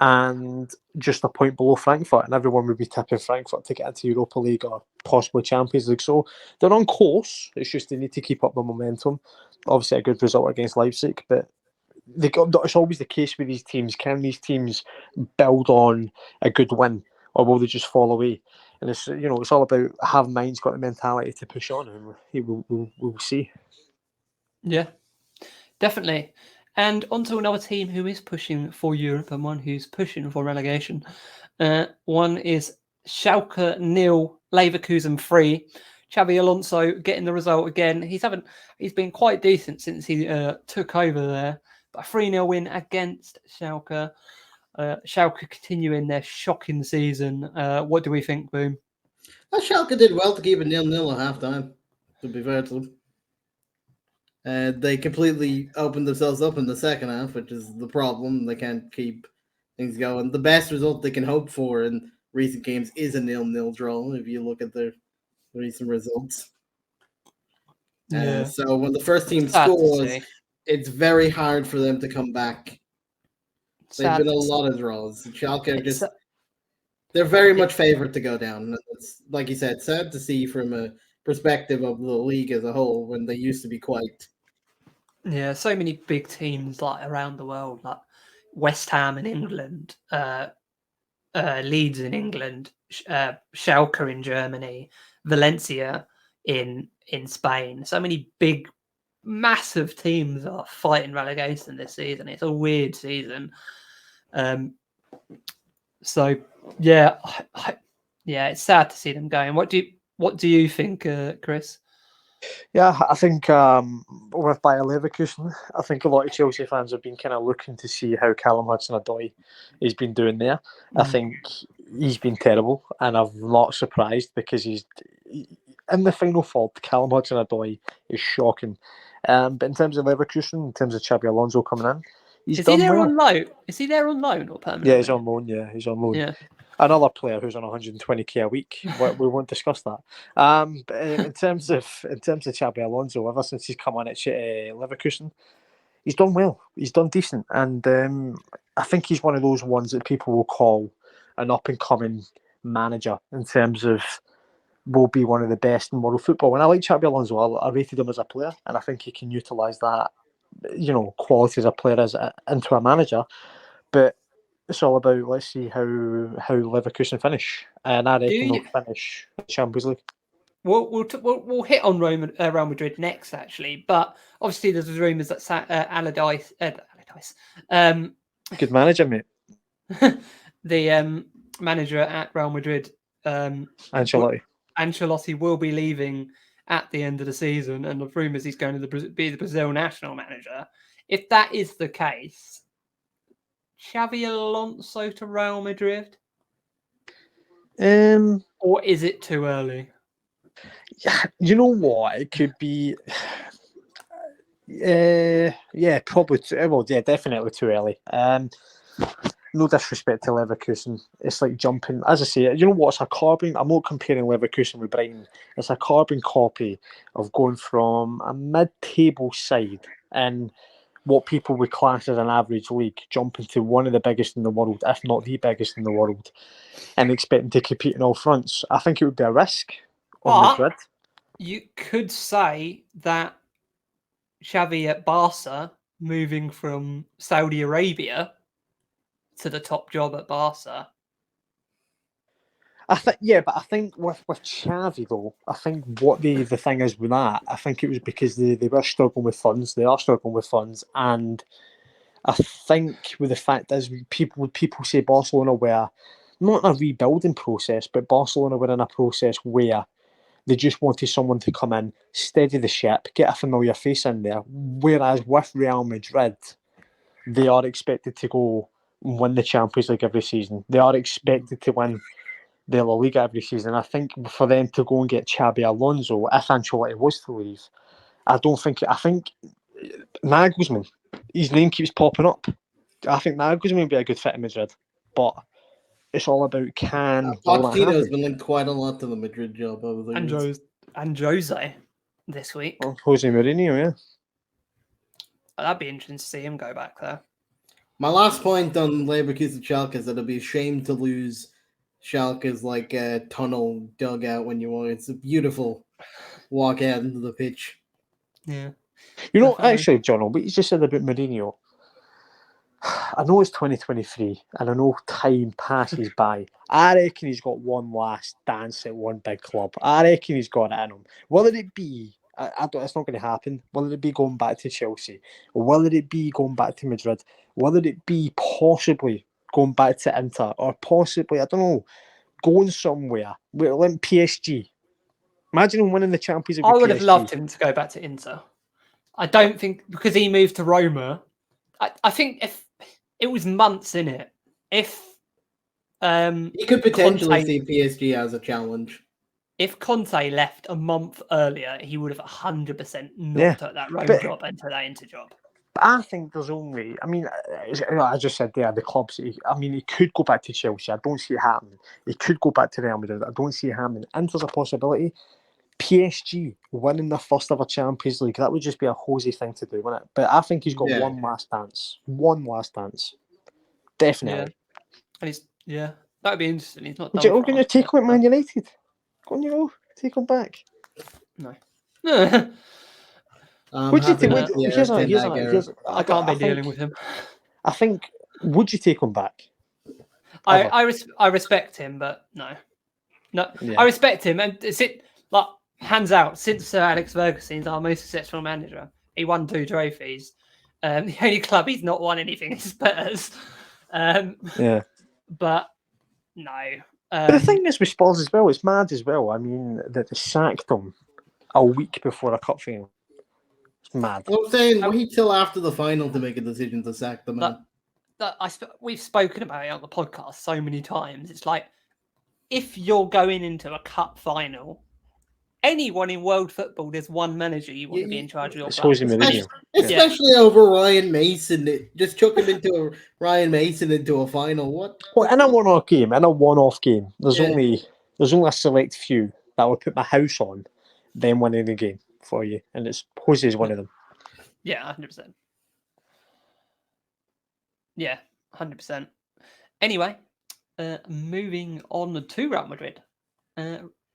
And just a point below Frankfurt, and everyone would be tipping Frankfurt to get into Europa League or possibly Champions League. So they're on course. It's just they need to keep up the momentum. Obviously, a good result against Leipzig, but it's always the case with these teams. Can these teams build on a good win, or will they just fall away? And it's it's all about have Mainz got the mentality to push on, and we'll see. Yeah, definitely. And onto another team who is pushing for Europe and one who's pushing for relegation. One is Schalke 0, Leverkusen 3. Xabi Alonso getting the result again. He's been quite decent since he took over there. But a 3-0 win against Schalke. Schalke continuing their shocking season. What do we think, Boom? Schalke did well to keep it 0-0 at halftime, to be fair to them. They completely opened themselves up in the second half, which is the problem. They can't keep things going. The best result they can hope for in recent games is a 0-0 draw, if you look at their recent results. Yeah. So when the first team scores, it's very hard for them to come back. They've been a lot of draws. Schalke they're very much favored to go down. It's, like you said, sad to see from a perspective of the league as a whole when they used to be quite. Yeah, so many big teams like around the world, like West Ham in England, Leeds in England, Schalke in Germany, Valencia in Spain. So many big, massive teams are fighting relegation this season. It's a weird season. So yeah, it's sad to see them going. What do you think, Chris? Yeah, I think with Bayer Leverkusen, I think a lot of Chelsea fans have been kind of looking to see how Callum Hudson-Odoi has been doing there. I think he's been terrible, and I'm not surprised because he's in the final third. Callum Hudson-Odoi is shocking. But in terms of Leverkusen, in terms of Xabi Alonso coming in, Is he there on loan? Is he there on loan or permanently? Yeah, he's on loan. Yeah, he's on loan. Yeah. Another player who's on 120k a week. We won't discuss that. But in terms of Xabi Alonso, ever since he's come on at Leverkusen, he's done well. He's done decent, and I think he's one of those ones that people will call an up and coming manager in terms of will be one of the best in world football. And I like Xabi Alonso. I rated him as a player, and I think he can utilise that, quality as a player into a manager. But it's all about let's see how Leverkusen finish, and I reckon they'll finish Champions League. We'll hit on Real Madrid next, actually, but obviously there's rumours that Allardyce, good manager, mate. the manager at Real Madrid, Ancelotti will be leaving at the end of the season, and the rumours he's going to be the Brazil national manager. If that is the case, Xavi Alonso to Real Madrid, or is it too early? You know what? It could be. Probably. Definitely too early. No disrespect to Leverkusen. It's like jumping. As I say, you know what? It's a carbon. I'm not comparing Leverkusen with Brighton. It's a carbon copy of going from a mid-table side in what people would class as an average league, jumping to one of the biggest in the world, if not the biggest in the world, and expecting to compete in all fronts. I think it would be a risk on Madrid. You could say that Xavi at Barca, moving from Saudi Arabia to the top job at Barca. But I think with Xavi though, I think what the thing is with that, I think it was because they were struggling with funds. They are struggling with funds, and I think with the fact is people say Barcelona were not in a rebuilding process, but Barcelona were in a process where they just wanted someone to come in, steady the ship, get a familiar face in there. Whereas with Real Madrid, they are expected to go win the Champions League every season. They are expected to win the La Liga every season. I think for them to go and get Xabi Alonso, if Ancelotti was to leave, I think Nagelsmann, his name keeps popping up. I think Nagelsmann would be a good fit in Madrid, but it's all about Pochettino's been linked quite a lot to the Madrid job over the years. And Jose this week. Oh, Jose Mourinho, yeah. That'd be interesting to see him go back there. My last point on Leverkusen Schalke is that it'd be a shame to lose Schalke's like a tunnel dugout when you want. It's a beautiful walk out into the pitch. Yeah. You know, actually, John, what you just said about Mourinho, I know it's 2023 and I know time passes by. I reckon he's got one last dance at one big club. I reckon he's got it in him. Whether it be, it's not going to happen. Whether it be going back to Chelsea, or whether it be going back to Madrid, whether it be possibly going back to Inter, or possibly, I don't know, going somewhere. Like PSG. Imagine him winning the Champions League. I would have loved him to go back to Inter. I don't think, because he moved to Roma, I think if it was months in it, if he could potentially see PSG as a challenge. If Conte left a month earlier, he would have 100% not took that Roma job and took that Inter job. But I think there's only, I just said there, the clubs, he could go back to Chelsea. I don't see it happening. He could go back to Real Madrid. I don't see it happening. Inter's a possibility. PSG winning their first ever Champions League, that would just be a Jose thing to do, wouldn't it? But I think he's got one last dance. One last dance. Definitely. Yeah. And that'd be interesting. He's not. Would you going to take him at Man United? Go on, take him back. No. Would you take? I can't be dealing with him. I think. Would you take him back? I respect him, but no. Yeah. I respect him, and it's it. Like, hands out, since Sir Alex Ferguson's our most successful manager, he won 2 trophies. The only club he's not won anything is Spurs. But no. But the thing is with Spurs as well, it's mad as well. I mean, that they sacked him a week before a cup final. It's mad. I'm saying wait till after the final to make a decision to sack the man. We've spoken about it on the podcast so many times. It's like, if you're going into a cup final, anyone in world football, there's one manager you want to be in charge of your club. Especially over Ryan Mason. Just chuck him into Ryan Mason into a final. What? Well, in a one-off game, there's only a select few that will put my house on them winning the game for you, and it's Jose's one of them. Yeah, 100%. Yeah, 100%. Anyway, moving on to Real Madrid.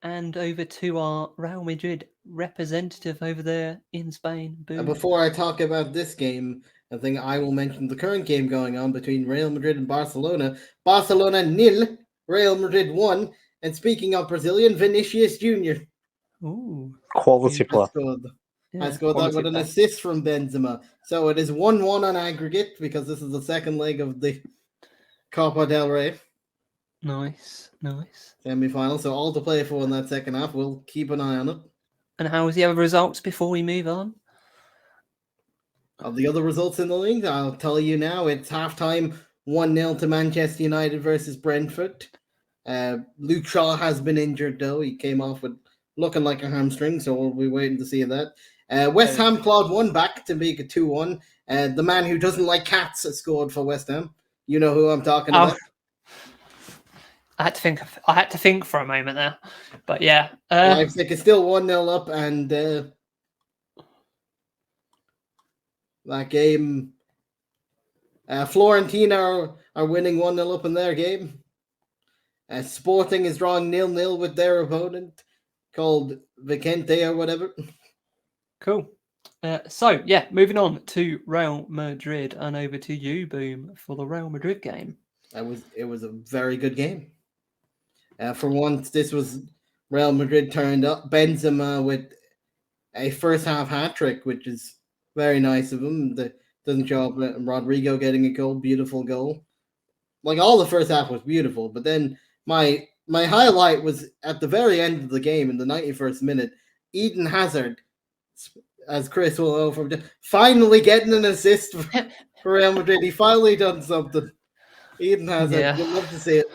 And over to our Real Madrid representative over there in Spain. Boom. Before I talk about this game, I think I will mention the current game going on between Real Madrid and Barcelona. Barcelona 0, Real Madrid 1. And speaking of Brazilian, Vinicius Jr. Ooh. Quality player. I scored that with an assist from Benzema. So it is 1-1 on aggregate because this is the second leg of the Copa del Rey. Nice. Semi-final, so all to play for in that second half. We'll keep an eye on it. And how was the other results before we move on? Of the other results in the league, I'll tell you now. It's halftime, 1-0 to Manchester United versus Brentford. Luke Shaw has been injured, though. He came off with looking like a hamstring, so we'll be waiting to see that. West Ham clawed one back to make it 2-1. The man who doesn't like cats has scored for West Ham. You know who I'm talking about. I had to think for a moment there, but yeah. Leipzig is still 1-0 up, and that game, Fiorentina are winning 1-0 up in their game. Sporting is drawing 0-0 with their opponent, called Vicente or whatever. Cool. So, yeah, moving on to Real Madrid and over to you, Boom, for the Real Madrid game. It was a very good game. For once, this was Real Madrid turned up. Benzema with a first half hat trick, which is very nice of him. Doesn't show up. Rodrigo getting a goal, beautiful goal. Like all the first half was beautiful, but then my highlight was at the very end of the game in the 91st minute. Eden Hazard, as Chris will know from finally getting an assist for Real Madrid. He finally done something. Eden Hazard, you'd love to see it.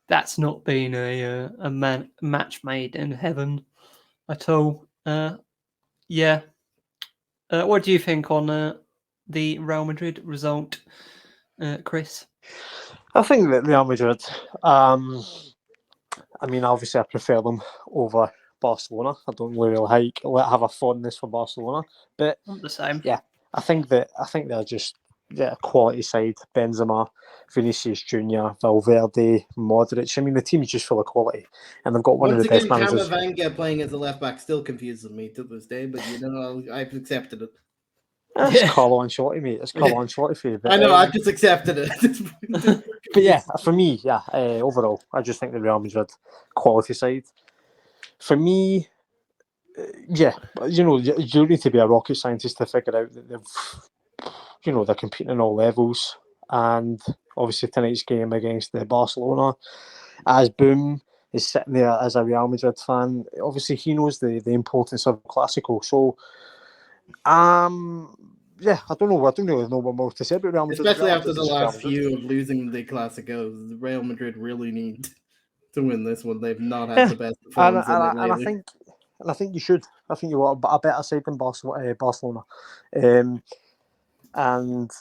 That's not been a match made in heaven at all. Yeah. What do you think on the Real Madrid result, Chris? I think that Real Madrid, obviously I prefer them over Barcelona. I don't really have a fondness for Barcelona, but I'm the same. Yeah, I think they're just a quality side. Benzema, Vinicius Junior, Valverde, Modric. I mean, the team is just full of quality, and they've got one of the best managers. Camavinga playing as a left back still confuses me to this day, but I've accepted it. It's Carlo Ancelotti, mate. It's Carlo Ancelotti for you. But, I know, I've just accepted it. But yeah, for me, overall, I just think the Real Madrid quality side. For me, you don't need to be a rocket scientist to figure out that they're competing on all levels. And obviously tonight's game against the Barcelona, as Boom is sitting there as a Real Madrid fan, obviously he knows the importance of Clásico. So, I don't know. I don't really know what more to say about Real Madrid. Especially after the last few of losing the Clásicos, Real Madrid really need to win this one. They've not had the best performance lately. I think you should. I think you are a better side than Barcelona. And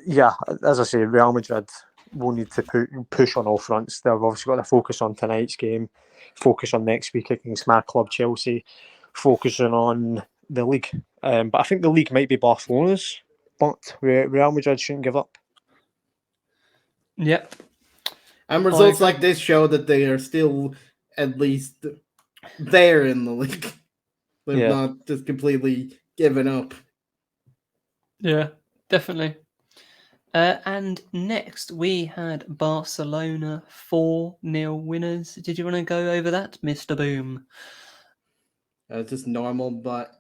yeah, as I say, Real Madrid will need to push on all fronts. They've obviously got to focus on tonight's game, focus on next week against my club Chelsea, focusing on the league. But I think the league might be Barcelona's, but Real Madrid shouldn't give up. Yep. And results like this show that they are still at least there in the league. They've not just completely given up. Yeah, definitely. And next we had Barcelona 4-0 winners. Did you want to go over that, Mr. Boom? Just normal, but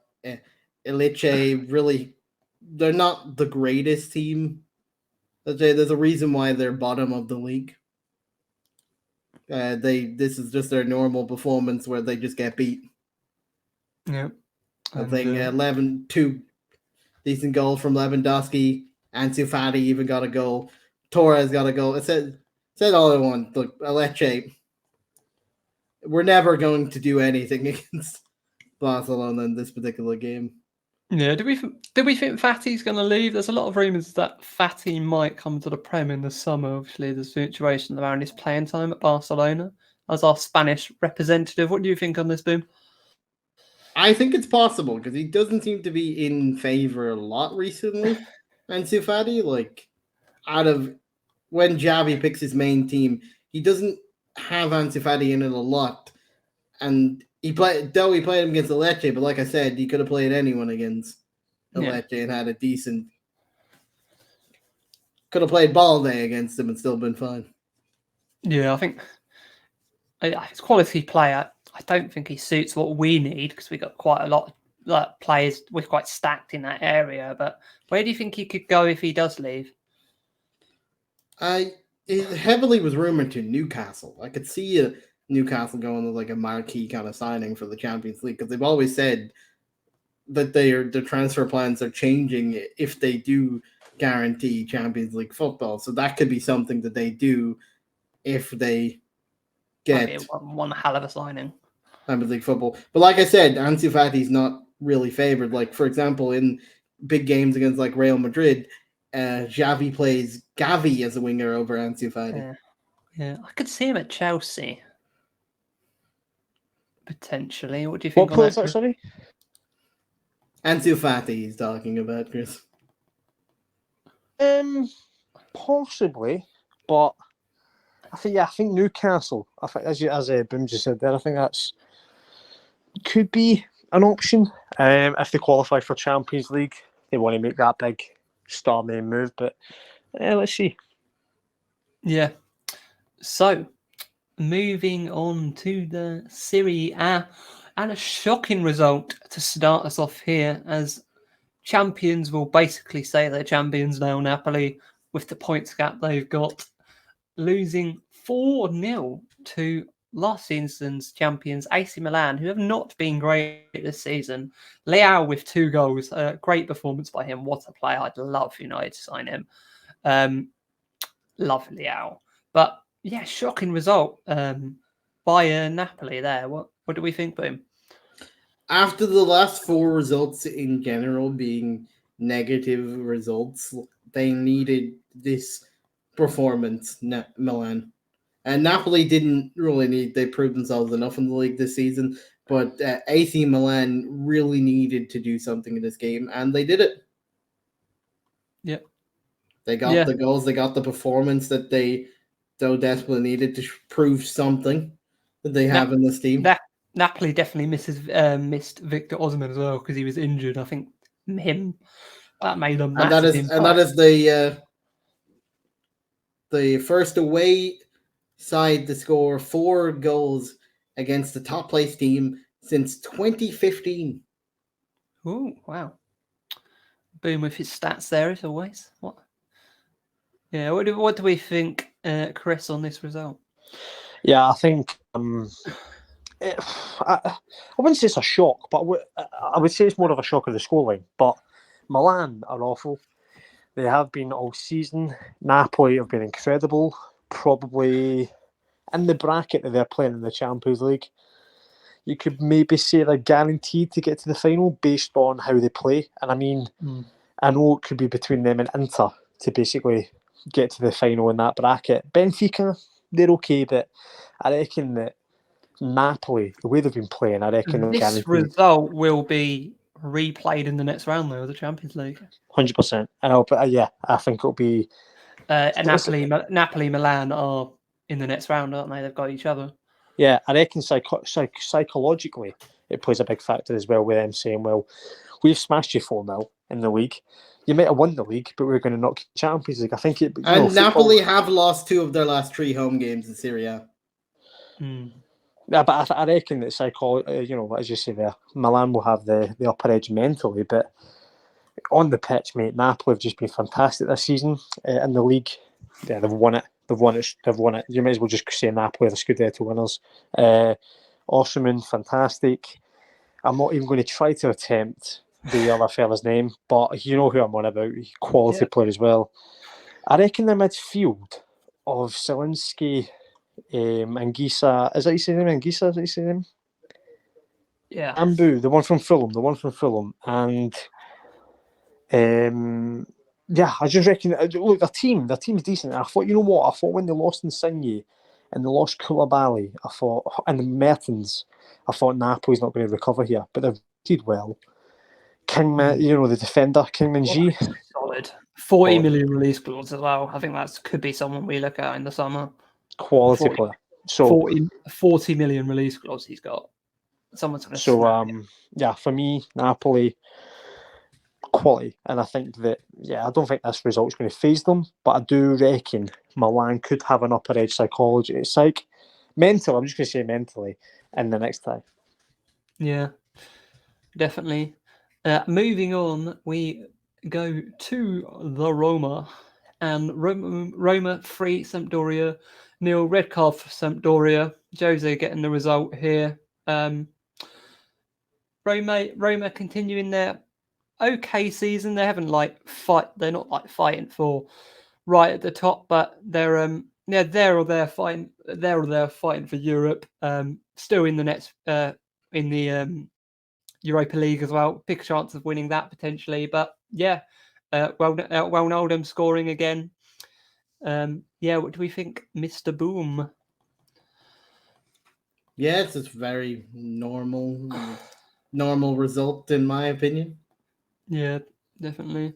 Elche really, they're not the greatest team. There's a reason why they're bottom of the league. This is just their normal performance where they just get beat. Yeah. I think 2 decent goals from Lewandowski. Ansu Fati even got a goal. Torres got a goal. It said all I want. Look, Elche, we're never going to do anything against Barcelona in this particular game. Yeah, did we think Fati's going to leave? There's a lot of rumours that Fati might come to the Prem in the summer. Obviously, the situation around his playing time at Barcelona as our Spanish representative. What do you think on this, Boom? I think it's possible because he doesn't seem to be in favour a lot recently. Ansu Fati, like, out of when Xavi picks his main team, he doesn't have Ansu Fati in it a lot. And he played him against Elche, but like I said, he could have played anyone against Elche and had a decent. Could have played Balde against him and still been fine. Yeah, I think he's a quality player. I don't think he suits what we need because we got quite a lot of players. We're quite stacked in that area. But where do you think he could go if he does leave? it heavily was rumored to Newcastle. I could see Newcastle going to like a marquee kind of signing for the Champions League because they've always said that their transfer plans are changing if they do guarantee Champions League football. So that could be something that they do if they Might be get one hell of a signing. Champions League football. But like I said, Ansu Fati's not really favored. Like for example, in big games against like Real Madrid, Xavi plays Gavi as a winger over Ansu Fati. Yeah, I could see him at Chelsea potentially. What do you think What on player is that? that, sorry? Ansu Fati he's talking about, Chris. Possibly, but I think Newcastle. I think as Boom just said there, I think that's could be an option. If they qualify for Champions League, they want to make that big star name move. But let's see. Yeah. So, moving on to the Serie A, and a shocking result to start us off here, as champions will basically say they're champions now, Napoli, with the points gap they've got, losing 4-0 to last season's champions AC Milan, who have not been great this season. Leao with 2 goals, great performance by him. What a player! I'd love United to sign him. Love Leao, but yeah, shocking result by Napoli there. What do we think, Boom? After the last 4 results in general being negative results, they needed this performance, Milan. And Napoli didn't really need, they proved themselves enough in the league this season, but AC Milan really needed to do something in this game, and they did it. Yep. They got the goals, they got the performance that they so desperately needed to prove something that they have in this team. Napoli definitely missed Victor Osimhen as well because he was injured. I think that made a massive impact. And that is the first away side to score 4 goals against the top place team since 2015. Oh, wow. Boom with his stats there as always. What? Yeah, what do we think, Chris, on this result? Yeah, I think I wouldn't say it's a shock, but I would say it's more of a shock of the scoreline. But Milan are awful. They have been all season. Napoli have been incredible. Probably in the bracket that they're playing in the Champions League, you could maybe say they're guaranteed to get to the final based on how they play. And I mean, I know it could be between them and Inter to basically get to the final in that bracket. Benfica, they're okay, but I reckon that Napoli, the way they've been playing, I reckon this result will be replayed in the next round, though, of the Champions League. 100%. I think it'll be. Napoli, Milan are in the next round, aren't they? They've got each other. Yeah, I reckon psychologically it plays a big factor as well with them saying, well, we've smashed you 4-0 in the league. You might have won the league, but we're going to knock Champions League. I think it. Napoli have lost 2 of their last 3 home games in Serie A. Yeah, but I reckon that as you say there, Milan will have the upper edge mentally, but on the pitch, mate, Napoli have just been fantastic this season in the league. Yeah, they've won it. They've won it. You might as well just say Napoli are the Scudetto winners. Osimhen, fantastic. I'm not even going to try to attempt the other fella's name, but you know who I'm on about. Quality player as well. I reckon the midfield of Zielinski, Anguissa. Is that his name? Anguissa, is that his name? Yeah. Ambu, the one from Fulham. And I just reckon, look, their team's decent. I thought, you know what? I thought when they lost Insigne and they lost Koulibaly, and Mertens, I thought Napoli's not going to recover here, but they've did well. The defender, King Min-ji. Solid. 40 million release clause as well. I think that could be someone we look at in the summer. Quality player. So 40 million release clause he's got. Someone's going to for me, Napoli, quality. And I think that, I don't think this result's going to faze them, but I do reckon Milan could have an upper edge mentally, I'm just going to say mentally, in the next tie. Yeah, definitely. Moving on, we go to the Roma, and Roma 3, Sampdoria 0. Red card for Sampdoria. Jose getting the result here. Roma continuing their okay season. They haven't they're not like fighting for right at the top, but they're there or they're fighting for Europe. Still in the next in the Europa League as well. Big chance of winning that potentially, but yeah, Wijnaldum scoring again. What do we think, Mr. Boom? Yeah, it's just very normal result in my opinion. Yeah, definitely.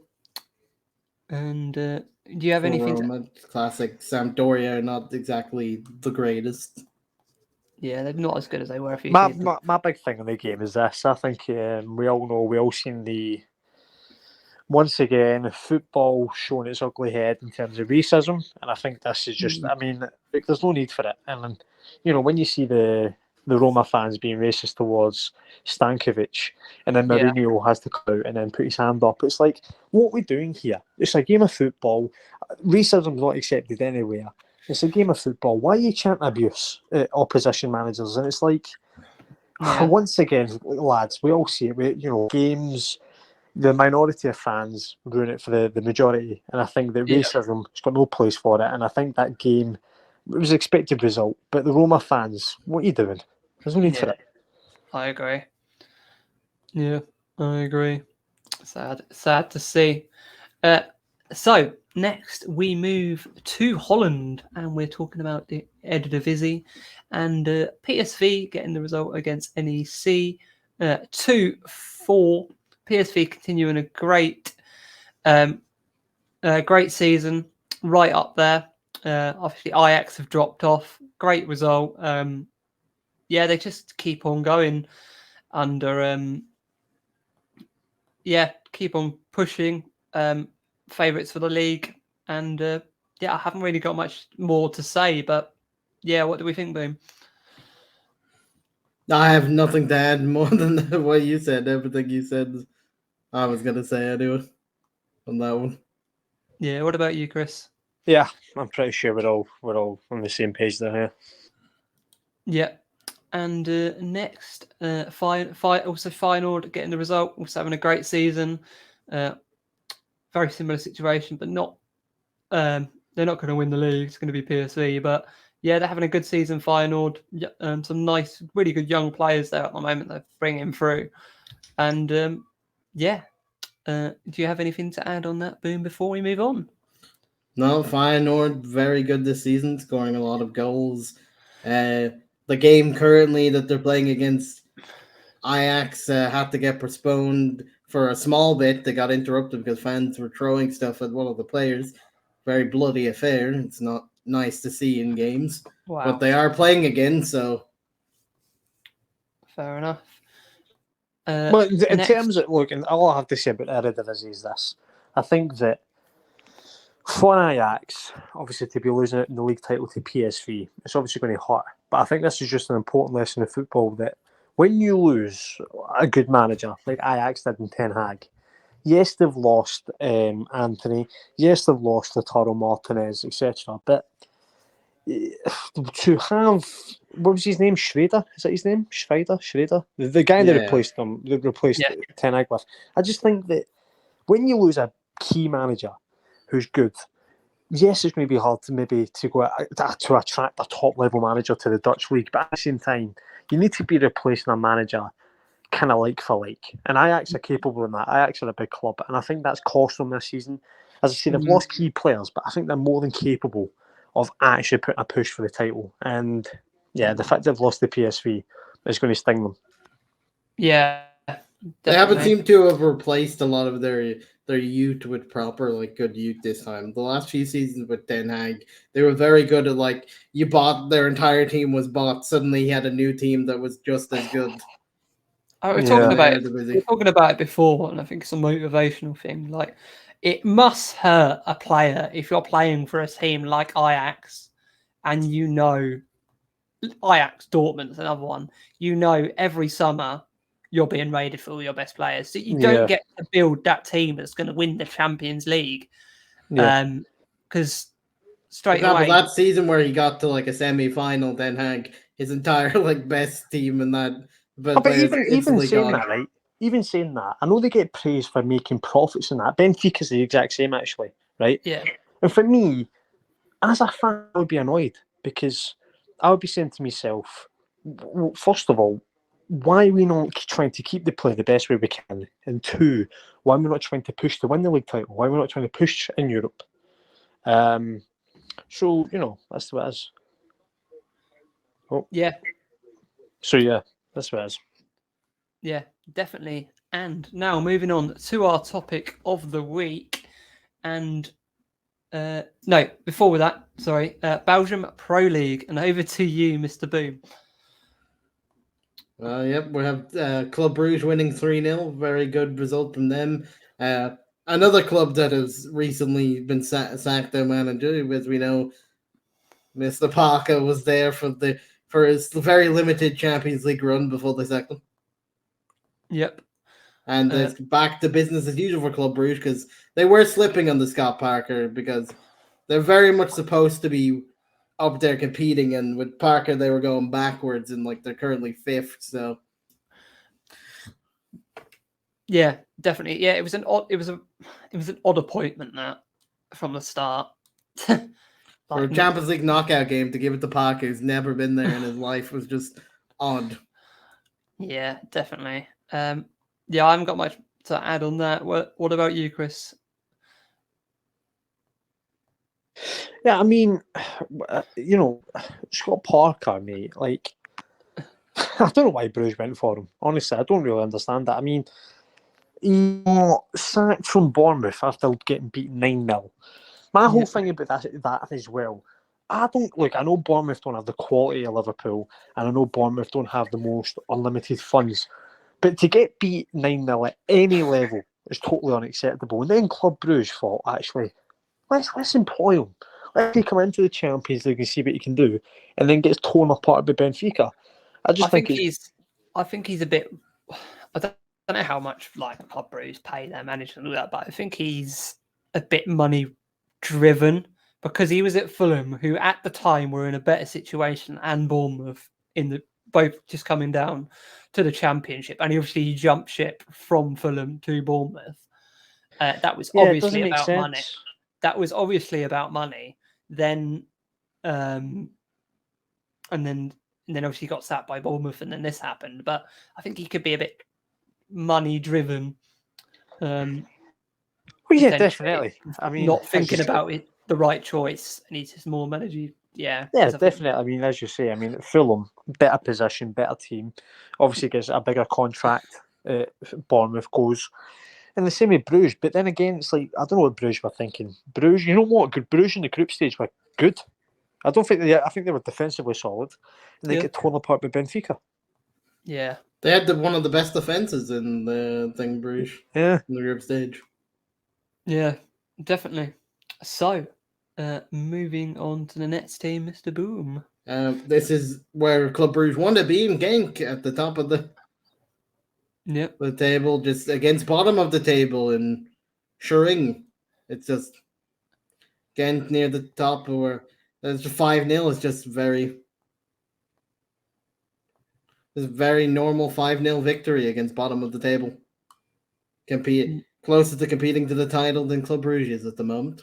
And do you have For anything? Roma, classic Sampdoria are not exactly the greatest. Yeah, they're not as good as they were a few seasons. My big thing in the game is this. I think we all seen once again football showing its ugly head in terms of racism, and I think this is just. I mean, there's no need for it. And when you see the Roma fans being racist towards Stankovic, and then Mourinho has to come out and then put his hand up, it's like, what are we doing here? It's a game of football. Racism's not accepted anywhere. It's a game of football. Why are you chanting abuse at opposition managers? And it's like, once again, lads, we all see it. Games, the minority of fans ruin it for the majority. And I think that racism has got no place for it. And I think that game, it was an expected result. But the Roma fans, what are you doing? There's no need for it. I agree. Yeah, I agree. Sad to see. So next we move to Holland, and we're talking about the Eredivisie, and PSV getting the result against NEC, 2-4. PSV continuing a great season, right up there. Obviously, Ajax have dropped off. Great result. They just keep on going under. Keep on pushing. Favourites for the league, and I haven't really got much more to say, but what do we think, Boom? I have nothing to add more than what you said. Everything you said, I was gonna say anyway on that one. Yeah, what about you, Chris? Yeah, I'm pretty sure we're all on the same page there. Yeah. Yeah, and next, also Feyenoord getting the result, also having a great season. Very similar situation, but not. They're not going to win the league. It's going to be PSV, but they're having a good season. Feyenoord, some nice, really good young players there at the moment. They're bringing through, and do you have anything to add on that, Boom, before we move on? No, Feyenoord very good this season, scoring a lot of goals. The game currently that they're playing against Ajax had to get postponed for a small bit. They got interrupted because fans were throwing stuff at one of the players. Very bloody affair. It's not nice to see in games. Wow. But they are playing again, so. Fair enough. But in terms of, look, and all I have to say about Eredivisie is this. I think that for Ajax, obviously to be losing the league title to PSV, it's obviously going to hurt. But I think this is just an important lesson in football that when you lose a good manager, like Ajax did in Ten Hag, yes, they've lost Anthony, yes, they've lost Lautaro Martinez, etc. But to have, what was his name? Schrader? Is that his name? Schrader? The guy that replaced him, they replaced Ten Hag with. I just think that when you lose a key manager who's good, yes, it's going to be hard to go to attract a top level manager to the Dutch league, but at the same time, you need to be replacing a manager kind of like for like. And Ajax are capable of that. Ajax are a big club, and I think that's cost them this season. As I say, they've lost key players, but I think they're more than capable of actually putting a push for the title. And the fact they've lost the PSV is going to sting them. Yeah. Definitely. They haven't seemed to have replaced a lot of their youth with proper good youth this time. The last few seasons with Ten Hag, they were very good at you bought their entire team was bought. Suddenly he had a new team that was just as good. We're talking about it before, and I think it's a motivational thing. It must hurt a player if you're playing for a team like Ajax, and Ajax, Dortmund's another one. Every summer you're being raided for all your best players. So you don't get to build that team that's going to win the Champions League. because straight example, away, that season where he got to like a semi-final, Ten Hag, his entire like best team in that, but But players even instantly saying gone. that, right? Even saying that, I know they get praised for making profits in that. Benfica's the exact same, actually, right? yeah, And for me, as a fan, I would be annoyed because I would be saying to myself, first of all, why are we not trying to keep the play the best way we can? And two, why are we not trying to push to win the league title? Why are we not trying to push in Europe? So, that's what it is. yeah, So, yeah, that's what it is. yeah, definitely. And now moving on to our topic of the week, and no, before that, sorry, Belgium Pro League, and over to you, Mr. Boom. Yep, we have Club Bruges winning 3-0. Very good result from them. Another club that has recently been sacked their manager, as we know, Mr. Parker was there for his very limited Champions League run before they sacked him. Yep. And it's back to business as usual for Club Bruges because they were slipping on the Scott Parker because they're very much supposed to be up there competing, and with Parker they were going backwards, and like they're currently fifth. So yeah, definitely. Yeah, it was an odd appointment that from the start. for a Champions League knockout game to give it to Parker, who's never been there in his life, was just odd. Yeah, definitely. Yeah, I haven't got much to add on that. What about you, Chris? Yeah, I mean, Scott Parker, mate, like, I don't know why Bruges went for him. Honestly, I don't really understand that. I mean, he got sacked from Bournemouth after getting beaten 9-0. My whole thing about that as well, I know Bournemouth don't have the quality of Liverpool, and I know Bournemouth don't have the most unlimited funds, but to get beat 9-0 at any level is totally unacceptable. And then Club Bruges thought, actually, let's employ him. Let's take him into the Champions League and see what he can do, and then gets torn apart by Benfica. I think he's a bit. I don't know how much like Club Bruges pay their manager and all that, but I think he's a bit money driven because he was at Fulham, who at the time were in a better situation, and Bournemouth in the both just coming down to the Championship, and he jumped ship from Fulham to Bournemouth. That was obviously about money. That was obviously about money. Then, and then obviously got sacked by Bournemouth, and then this happened. But I think he could be a bit money driven. Well, yeah, definitely. I mean, not thinking about it, the right choice, and he's just more manager. Yeah, definitely. I mean, as you say, I mean, Fulham, better position, better team. Obviously, gets a bigger contract. Bournemouth goes. And the same with Bruges, but then again, it's like, I don't know what Bruges were thinking. Bruges, you know what? Good Bruges in the group stage were good. I think they were defensively solid, and they get torn apart by Benfica. Yeah, they had one of the best defenses in the thing, Bruges. Yeah, in the group stage. Yeah, definitely. So, moving on to the next team, Mr. Boom. This is where Club Bruges won to be in Genk at the top of the table, just against bottom of the table in Schering. It's just Genk near the top, where it's 5-0. It's just very normal 5-0 victory against bottom of the table. Closer to competing to the title than Club Brugge is at the moment.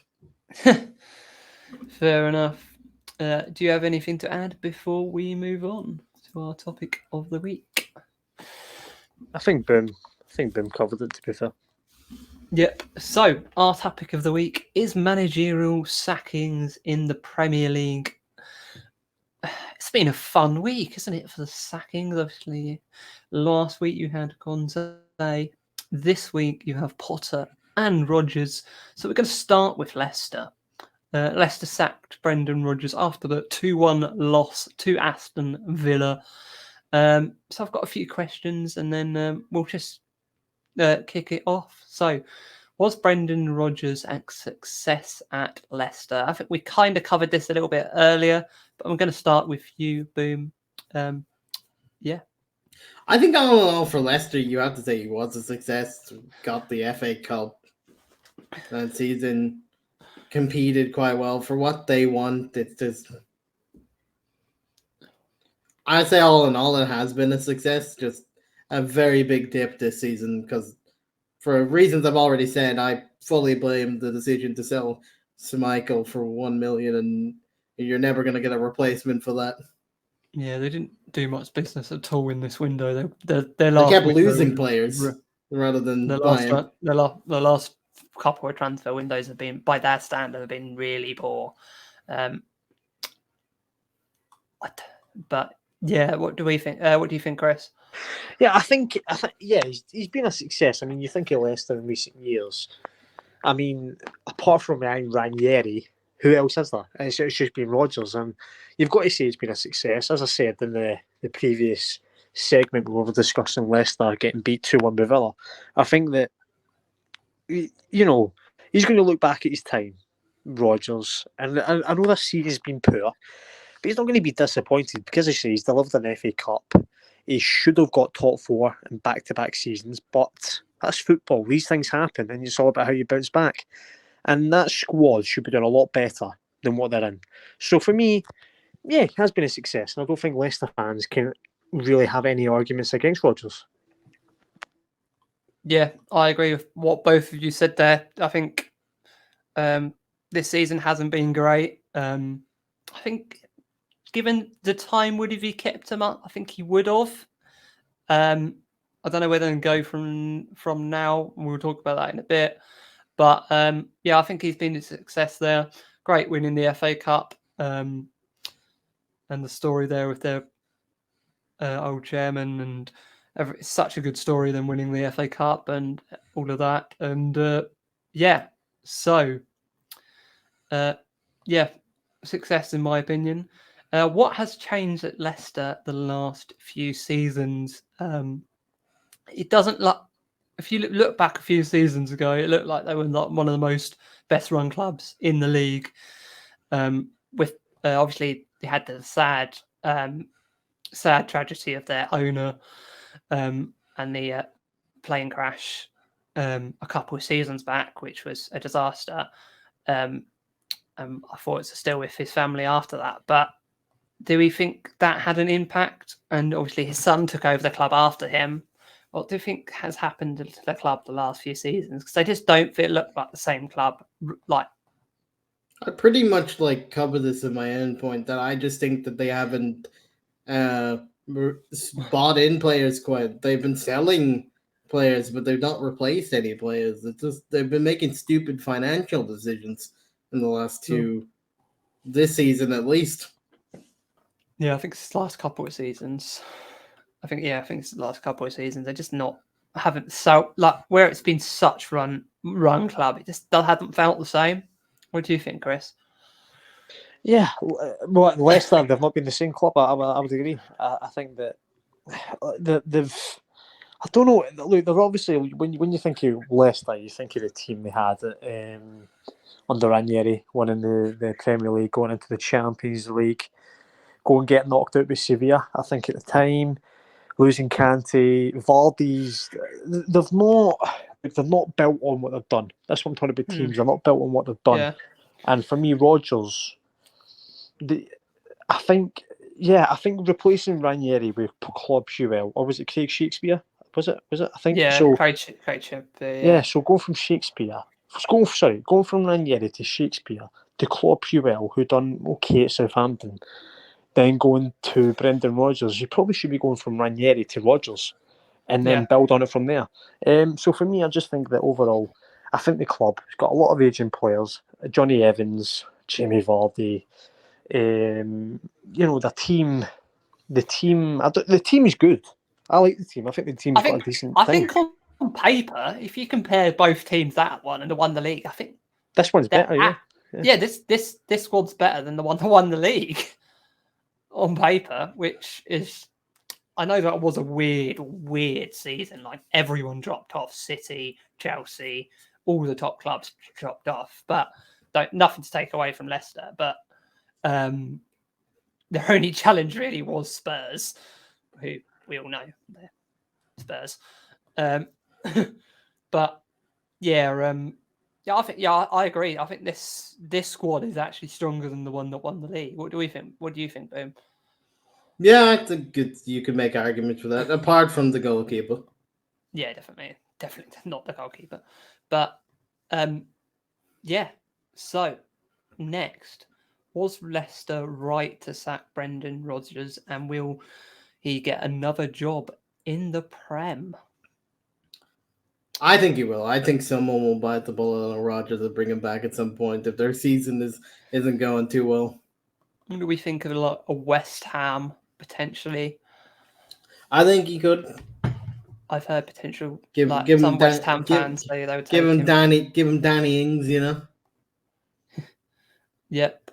Fair enough. Do you have anything to add before we move on to our topic of the week? I think Boom covered it, to be fair. Yep. So our topic of the week is managerial sackings in the Premier League. It's been a fun week, isn't it, for the sackings? Obviously, last week you had Conte. This week you have Potter and Rodgers. So we're going to start with Leicester. Leicester sacked Brendan Rodgers after the 2-1 loss to Aston Villa. So I've got a few questions, and then we'll just kick it off. So, was Brendan Rodgers a success at Leicester? I think we kind of covered this a little bit earlier, but I'm going to start with you, Boom. Yeah. I think all in all for Leicester, you have to say he was a success. Got the FA Cup that season. competed quite well for what they want. It's just, I'd say all in all, it has been a success. Just a very big dip this season because, for reasons I've already said, I fully blame the decision to sell Schmeichel for 1 million, and you're never going to get a replacement for that. Yeah, they didn't do much business at all in this window. Their They last kept window, losing players rather than the buying. last couple of transfer windows have been, by their standard, have been really poor. But yeah, what do we think? What do you think, Chris? Yeah, I think yeah, he's been a success. I mean, you think of Leicester in recent years. I mean, apart from Ranieri, who else is there? It's just been Rodgers, and you've got to say it's been a success. As I said in the previous segment, we were discussing Leicester getting beat 2-1 by Villa. I think that, you know, he's going to look back at his time, Rodgers, and I know this season's been poor, but he's not going to be disappointed because, as I say, he's delivered an FA Cup. He should have got top four in back-to-back seasons, but that's football. These things happen, and it's all about how you bounce back. And that squad should be doing a lot better than what they're in. So for me, yeah, it has been a success. And I don't think Leicester fans can really have any arguments against Rodgers. Yeah, I agree with what both of you said there. I think this season hasn't been great. I think given the time, would have he kept him up? I think he would have. I don't know where they'll go from now. We'll talk about that in a bit. But yeah, I think he's been a success there. Great win in the FA Cup. And the story there with their old chairman, and it's such a good story, them winning the FA Cup and all of that. And yeah, so yeah, success in my opinion. What has changed at Leicester the last few seasons? It doesn't look. If you look back a few seasons ago, it looked like they were not one of the most best run clubs in the league. With obviously they had the sad tragedy of their owner and the plane crash a couple of seasons back, which was a disaster. I thought it's still with his family after that. But do we think that had an impact? And obviously his son took over the club after him. What do you think has happened to the club the last few seasons? Because they just don't look like the same club. Like, I pretty much cover this in my own point that I just think that they haven't bought in players quite. They've been selling players, but they've not replaced any players. It's just they've been making stupid financial decisions in the last two, this season at least. Yeah, I think it's the last couple of seasons. I think it's the last couple of seasons. They're just haven't where it's been such run club. It just hasn't felt the same. What do you think, Chris? Yeah, well, Leicester, they've not been the same club. I would agree. I think that they've. I don't know. Look, they're obviously when you think of Leicester, you think of the team they had under Ranieri, winning the Premier League, going into the Champions League, go and get knocked out by Sevilla. I think at the time, losing Conte, Vardy's, they've not built on what they've done. That's what I'm talking about. Teams, they're not built on what they've done. Yeah. And for me, Rodgers, I think replacing Ranieri with Claude Puel, or was it Craig Shakespeare? Was it? I think. Yeah, So, Craig. yeah. So going from Ranieri to Shakespeare to Claude Puel, who done okay at Southampton, then going to Brendan Rodgers. You probably should be going from Ranieri to Rodgers, and then build on it from there. So for me, I just think that overall, I think the club has got a lot of aging players. Johnny Evans, Jamie Vardy. The team is good. I like the team. I think the team's got a decent thing. I think on paper, if you compare both teams, that one and the one the league, I think this one's better. Yeah. This squad's better than the one that won the league on paper, which is, I know that was a weird season. Like everyone dropped off. City, Chelsea, all the top clubs dropped off. But nothing to take away from Leicester. But their only challenge really was Spurs, who we all know they're Spurs. But yeah, Yeah, I agree. I think this squad is actually stronger than the one that won the league. What do we think? What do you think, Boom? Yeah, I think you could make arguments for that. Apart from the goalkeeper. Yeah, definitely not the goalkeeper, but yeah. So next, was Leicester right to sack Brendan Rodgers, and will he get another job in the Prem? I think he will. I think someone will bite the bullet on Rodgers and bring him back at some point if their season isn't going too well. What do we think of a West Ham potentially? I think he could I've heard potential give some him West Ham fans say they would give take him him. Danny Ings, you know. Yep,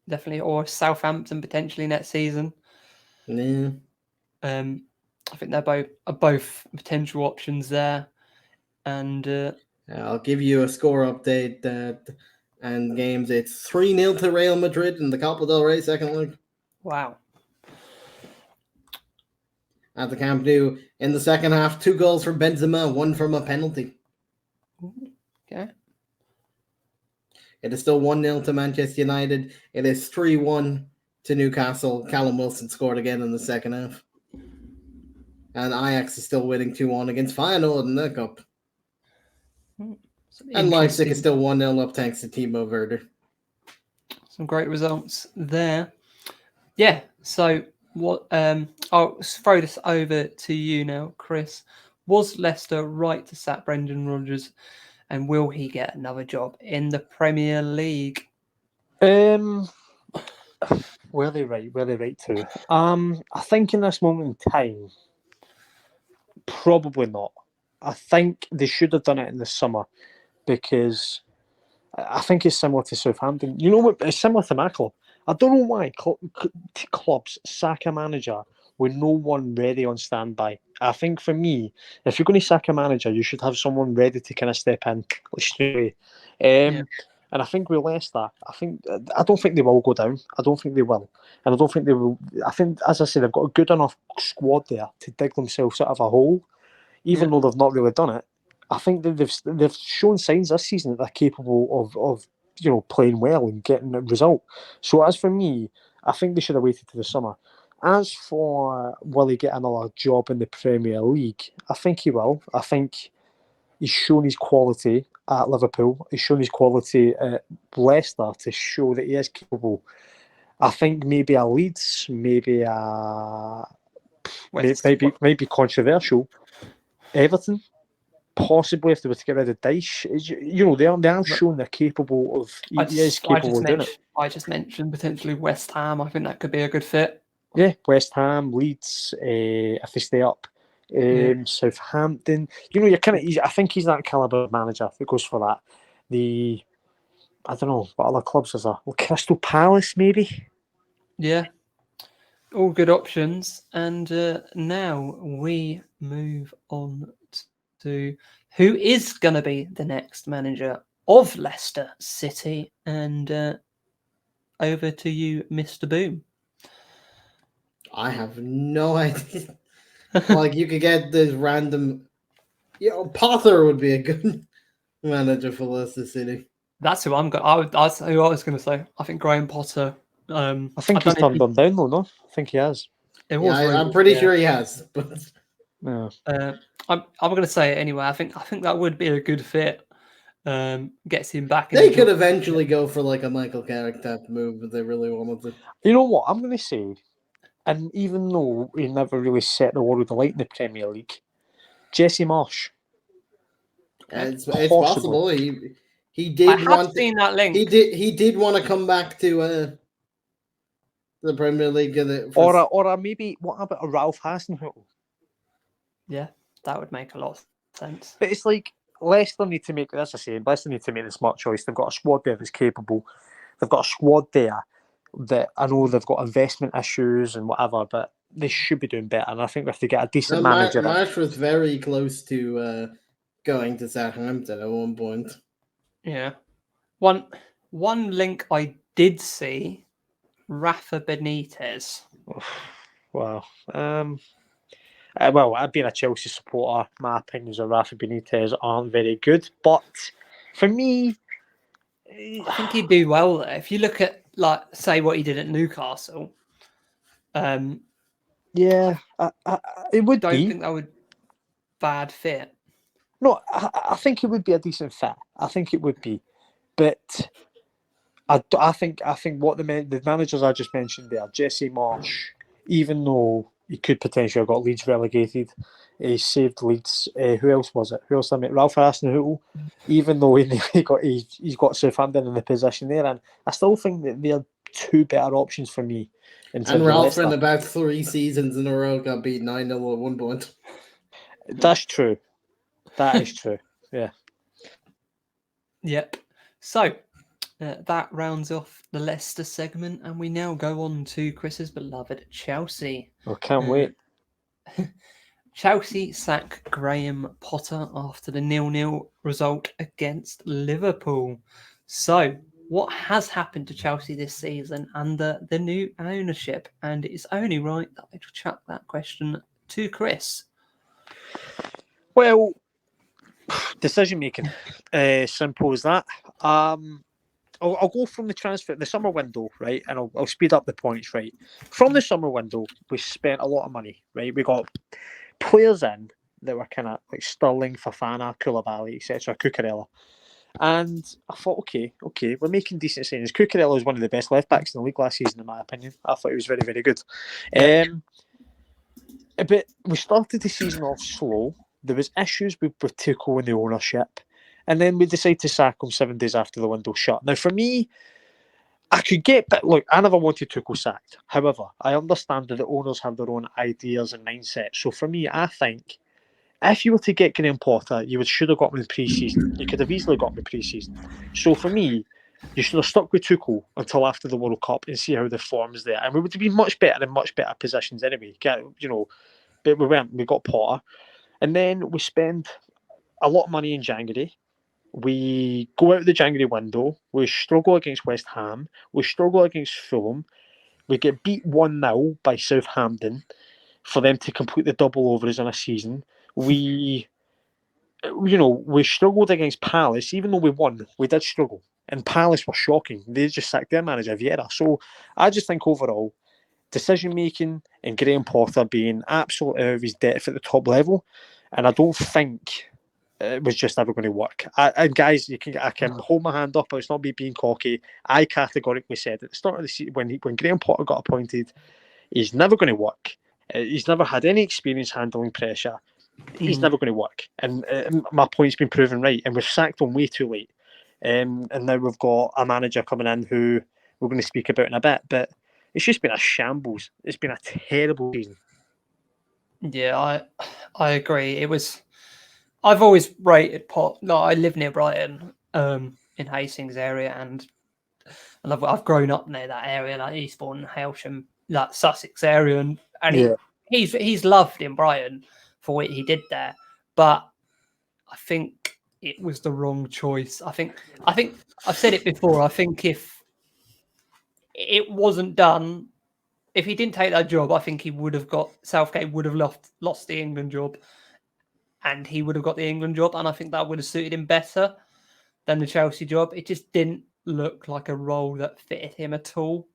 definitely, or Southampton potentially next season. Yeah. I think they're both potential options there, and I'll give you a score update and games. It's 3-0 to Real Madrid in the Copa del Rey second leg wow. at the Camp Nou. In the second half, 2 goals from Benzema, 1 from a penalty. Okay. It is still 1-0 to Manchester United. It is 3-1 to Newcastle. Callum Wilson scored again in the second half. And Ajax is still winning 2-1 against Feyenoord in the Cup. And Leipzig is still 1-0 up thanks to Timo Werner. Some great results there. Yeah, so what I'll throw this over to you now, Chris. Was Leicester right to sack Brendan Rodgers, and will he get another job in the Premier League? Were they right? Were they right to? I think in this moment in time, probably not. I think they should have done it in the summer because I think it's similar to Southampton. You know what? It's similar to my club. I don't know why clubs sack a manager with no one ready on standby. I think for me, if you're going to sack a manager, you should have someone ready to kind of step in straight away. Yeah. And I think with Leicester, I don't think they will go down. I don't think they will, and I don't think they will. I think, as I said, they've got a good enough squad there to dig themselves out of a hole, even though they've not really done it. I think that they've shown signs this season that they're capable of playing well and getting a result. So as for me, I think they should have waited to the summer. As for will he get another job in the Premier League, I think he will. I think he's shown his quality at Liverpool. He's shown his quality at Leicester to show that he is capable. I think maybe a Leeds, maybe a maybe controversial. Everton, possibly if they were to get rid of Dyche, they are showing they're capable of. He is capable of doing it. I just mentioned potentially West Ham. I think that could be a good fit. Yeah, West Ham, Leeds, if they stay up. Southampton, you're kind of. I think he's that caliber of manager that goes for that. I don't know what other clubs is there. Well, Crystal Palace, maybe. Yeah, all good options. And now we move on to who is going to be the next manager of Leicester City. And over to you, Mr. Boom. I have no idea. Like, you could get this random. Potter would be a good manager for Leicester City. That's who I'm going. That's who I was going to say. I think Graham Potter. I think he's turned them down, though. No, I think he has. I'm pretty sure he has. But yeah. I'm going to say it anyway. I think that would be a good fit. Gets him back. They could eventually go for like a Michael Carrick type move if they really wanted to. You know what I'm going to say? And even though he never really set the world alight in the Premier League, Jesse Marsh. It's possible. He did seen that link. He did want to come back to the Premier League. Or maybe, what about a Ralph Hasenhüttl? Yeah, that would make a lot of sense. But it's like, Leicester need to make, as I say, Leicester need to make the smart choice. They've got a squad there that's capable. They've got a squad there that, I know they've got investment issues and whatever, but they should be doing better. And I think if they get a decent manager... Marsh was very close to going to Southampton at one point. Yeah. One link I did see, Rafa Benitez. Wow. Well, I've been a Chelsea supporter. My opinions of Rafa Benitez aren't very good, but For me, I think he'd do well there. If you look at, like, say what he did at Newcastle, yeah, it would don't be. think that would bad fit. No, I think it would be a decent fit. I think it would be, but I think what the managers I just mentioned there, Jesse Marsh, even though he could potentially have got Leeds relegated, he saved Leeds. Who else was it? Who else I met? Ralph Hasenhüttl. Even though he's got Southampton in the position there, and I still think that they're two better options for me. In terms And of Ralph Leicester. in about 3 seasons in a row got beat 9-0 at one point. That's true. That is true. Yeah. Yep. So that rounds off the Leicester segment, and we now go on to Chris's beloved Chelsea. I can't wait. Chelsea sack Graham Potter after the 0-0 result against Liverpool. So, what has happened to Chelsea this season under the new ownership? And it's only right that I chuck that question to Chris. Well, decision making, simple as that. I'll go from the summer window, right, and I'll speed up the points, right. From the summer window, we spent a lot of money, right. We got players in that were kind of like Sterling, Fofana, Koulibaly, etc., Cucurella, and I thought, okay, we're making decent signings. Cucurella was one of the best left backs in the league last season, in my opinion. I thought he was very, very good. Yeah. But we started the season off slow. There was issues with Tuchel and the ownership. And then we decided to sack him 7 days after the window shut. Now, for me, I could get... But look, I never wanted Tuchel sacked. However, I understand that the owners have their own ideas and mindsets. So for me, I think if you were to get Graham Potter, you should have got him in pre-season. You could have easily got him in pre-season. So for me, you should have stuck with Tuchel until after the World Cup and see how the form's there. And we would have been much better in much better positions anyway. You know, but we weren't. We got Potter. And then we spend a lot of money in January. We go out the January window. We struggle against West Ham. We struggle against Fulham. We get beat 1-0 by Southampton for them to complete the double over us in a season. We struggled against Palace. Even though we won, we did struggle. And Palace were shocking. They just sacked their manager, Vieira. So I just think overall, decision-making and Graham Potter being absolutely out of his depth at the top level. And I don't think it was just never going to work. And guys, I can hold my hand up, but it's not me being cocky. I categorically said at the start of the season, when Graham Potter got appointed, he's never going to work. He's never had any experience handling pressure. He's never going to work. And my point's been proven right. And we've sacked him way too late. And now we've got a manager coming in who we're going to speak about in a bit. But it's just been a shambles. It's been a terrible season. Yeah, I agree. It was... I've always rated I live near Brighton, in Hastings area, and I love. I've grown up near that area, like Eastbourne, Hailsham, that Sussex area, and he's loved in Brighton for what he did there. But I think it was the wrong choice. I think I've said it before. I think if it wasn't done, if he didn't take that job, I think Southgate would have lost the England job. And he would have got the England job, and I think that would have suited him better than the Chelsea job. It just didn't look like a role that fitted him at all.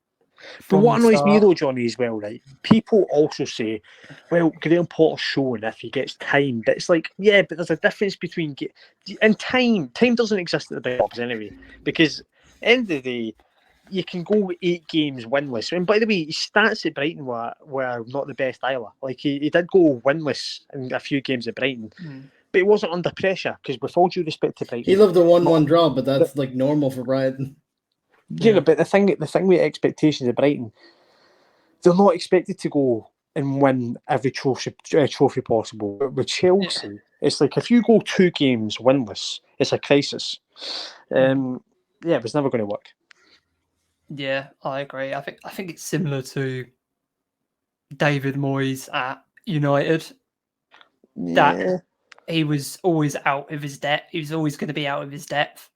But what annoys me though, Johnny, as well, right? People also say, well, Graham Potter's shown if he gets time. But it's like, yeah, but there's a difference between... And time doesn't exist at the big clubs anyway. Because at the end of the day, you can go 8 games winless. And by the way, his stats at Brighton were not the best either. Like, he did go winless in a few games at Brighton. But he wasn't under pressure, because with all due respect to Brighton... He loved a 1-1 draw, but that's like normal for Brighton. Yeah, but the thing with expectations of Brighton, they're not expected to go and win every trophy possible. But with Chelsea, it's like if you go 2 games winless, it's a crisis. It was never going to work. Yeah, I agree. I think it's similar to David Moyes at United. That he was always out of his depth. He was always going to be out of his depth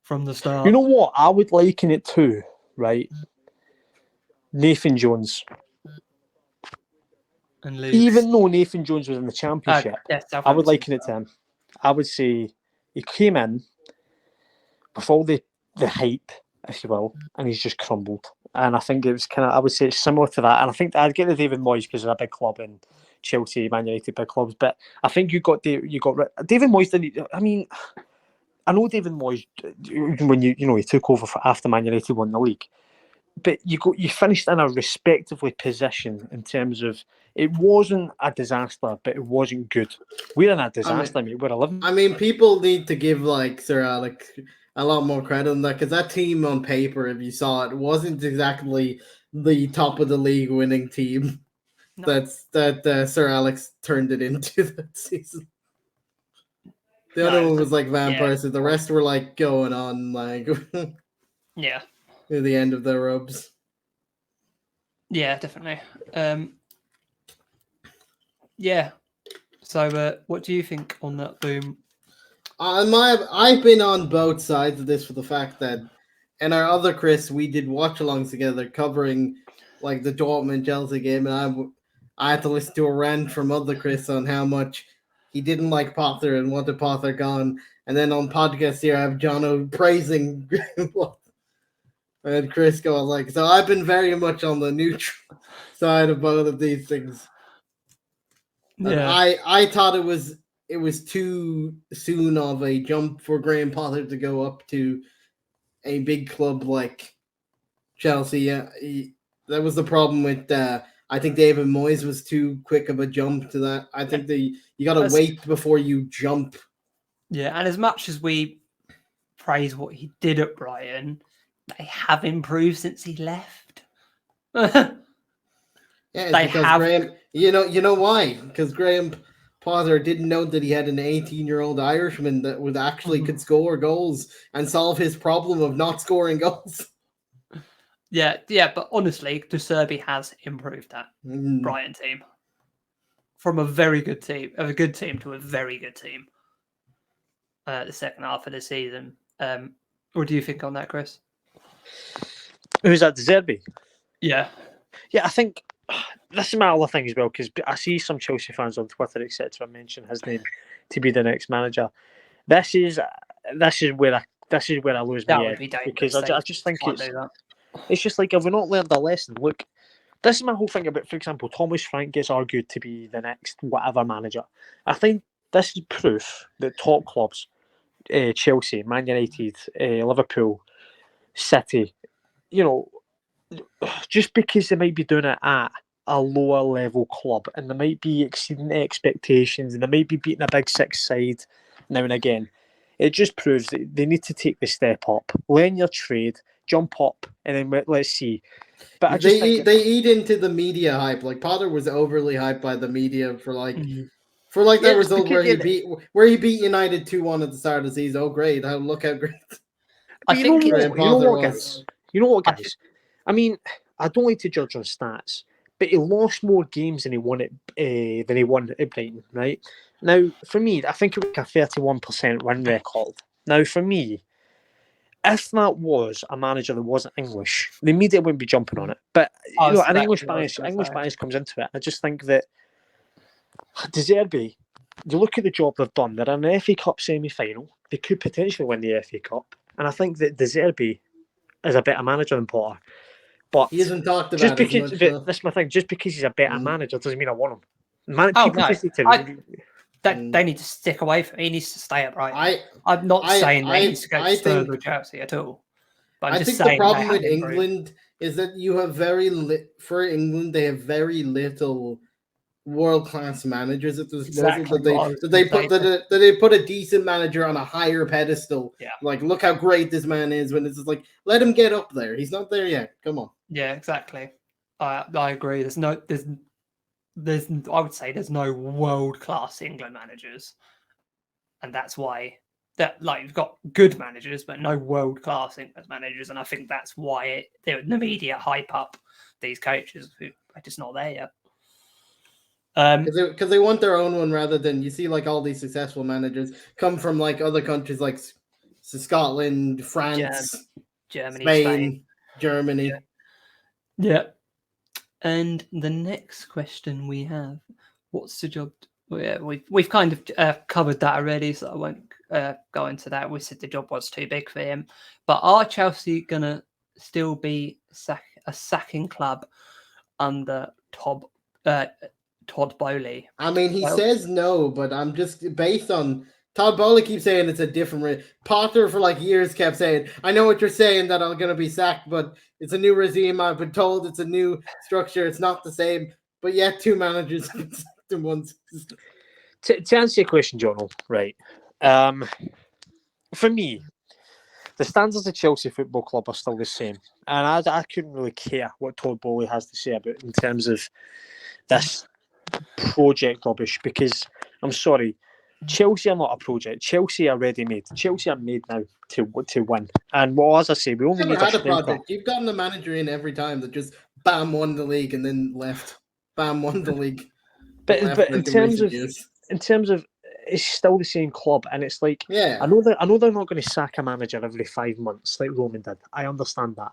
from the start. You know what? I would liken it to, right? Nathan Jones. And Luke's. Even though Nathan Jones was in the Championship, I would liken it to him. I would say he came in, with all the hype, if you will, and he's just crumbled. And I think it was kind of, I would say it's similar to that. And I think I'd get the David Moyes because they're a big club and Chelsea, Man United, big clubs. But I think you got David Moyes. Didn't, I mean, I know David Moyes when he took over after Man United won the league. But you finished in a respectively position in terms of it wasn't a disaster, but it wasn't good. We're in a disaster, mate. We're 11. I mean, people need to give Sir Alex a lot more credit on that because that team on paper, if you saw it, wasn't exactly the top of the league winning team. No. That Sir Alex turned it into that season. The other one was Van Persie. The rest were going on yeah, to the end of their ropes. Yeah, definitely. Yeah. So, what do you think on that, Boom? I've been on both sides of this for the fact that, and our other Chris, we did watch-alongs together covering the Dortmund Chelsea game, and I had to listen to a rant from other Chris on how much he didn't like Potter and wanted Potter gone. And then on podcast here, I have Jono praising and Chris going so I've been very much on the neutral side of both of these things. Yeah. And I thought it was too soon of a jump for Graham Potter to go up to a big club like Chelsea. That was the problem with I think David Moyes was too quick of a jump to that. I think you got to wait before you jump. Yeah, and as much as we praise what he did at Brighton, they have improved since he left. Yeah, they have. Graham, you know why? Because Graham Potter didn't know that he had an 18-year-old Irishman that would actually could score goals and solve his problem of not scoring goals. Yeah, but honestly, De Zerbi has improved that Brighton team from a very good team, to a very good team. The second half of the season. What do you think on that, Chris? Who's that, De Zerbi? Yeah. Yeah, I think this is my other thing as well, because I see some Chelsea fans on Twitter, etc., mention his name to be the next manager. This is where I lose my head, because I just think it's just if we're not learned a lesson. Look, this is my whole thing about, for example, Thomas Frank gets argued to be the next whatever manager. I think this is proof that top clubs, Chelsea, Man United, Liverpool, City, just because they might be doing it at a lower level club and they might be exceeding expectations and they might be beating a big six side now and again, it just proves that they need to take the step up, learn your trade, jump up, and then let's see. But they eat into the media hype. Potter was overly hyped by the media for that result where he beat United 2-1 at the start of the season. Oh great! Look how great. I think you know what, guys? I mean, I don't like to judge on stats, but he lost more games than he won at Brighton, right? Now, for me, I think it was a 31% win record. Now, for me, if that was a manager that wasn't English, the media wouldn't be jumping on it. But an English bias comes into it. I just think that De Zerbi, you look at the job they've done. They're in an FA Cup semi-final. They could potentially win the FA Cup, and I think that De Zerbi is a better manager than Potter. But he hasn't talked about just because that's my thing. Just because he's a better manager doesn't mean I want him. They need to stick away from him. He needs to stay upright. I'm not saying they need to go to Spurs or Chelsea at all. But I think the problem with England is that you have for England they have very little world-class managers at this level that they put a decent manager on a higher pedestal. Yeah. Look how great this man is, when it's just let him get up there. He's not there yet. Come on. Yeah, exactly. I agree. There's I would say there's no world-class England managers. And that's why you've got good managers, but no world-class England managers. And I think that's why the media hype up these coaches who are just not there yet. Because they want their own one, rather than you see all these successful managers come from other countries like Scotland, France, Germany, Spain, Germany. Yeah. And the next question we have: what's the job? Well, yeah, we've kind of covered that already, so I won't go into that. We said the job was too big for him. But are Chelsea going to still be a sacking club under Todd Bowley? I mean, he Well- says no, but I'm just based on Todd Bowley keeps saying it's a different. Potter for like years kept saying, "I know what you're saying that I'm going to be sacked, but it's a new regime. I've been told it's a new structure. It's not the same." But yet, two managers have been sacked in one season. To answer your question, Jono, right? For me, the standards of Chelsea Football Club are still the same, and I couldn't really care what Todd Bowley has to say about in terms of this project rubbish, because I'm sorry, Chelsea are not a project. Chelsea are ready made. Chelsea are made now to win. And well, as I say, we only Never need a had a striker. project. You've gotten a manager in every time that just bam won the league and then left. Bam won the league. But left, but like, in terms of it's still the same club, and it's like yeah, I know they're not going to sack a manager every 5 months like Roman did. I understand that,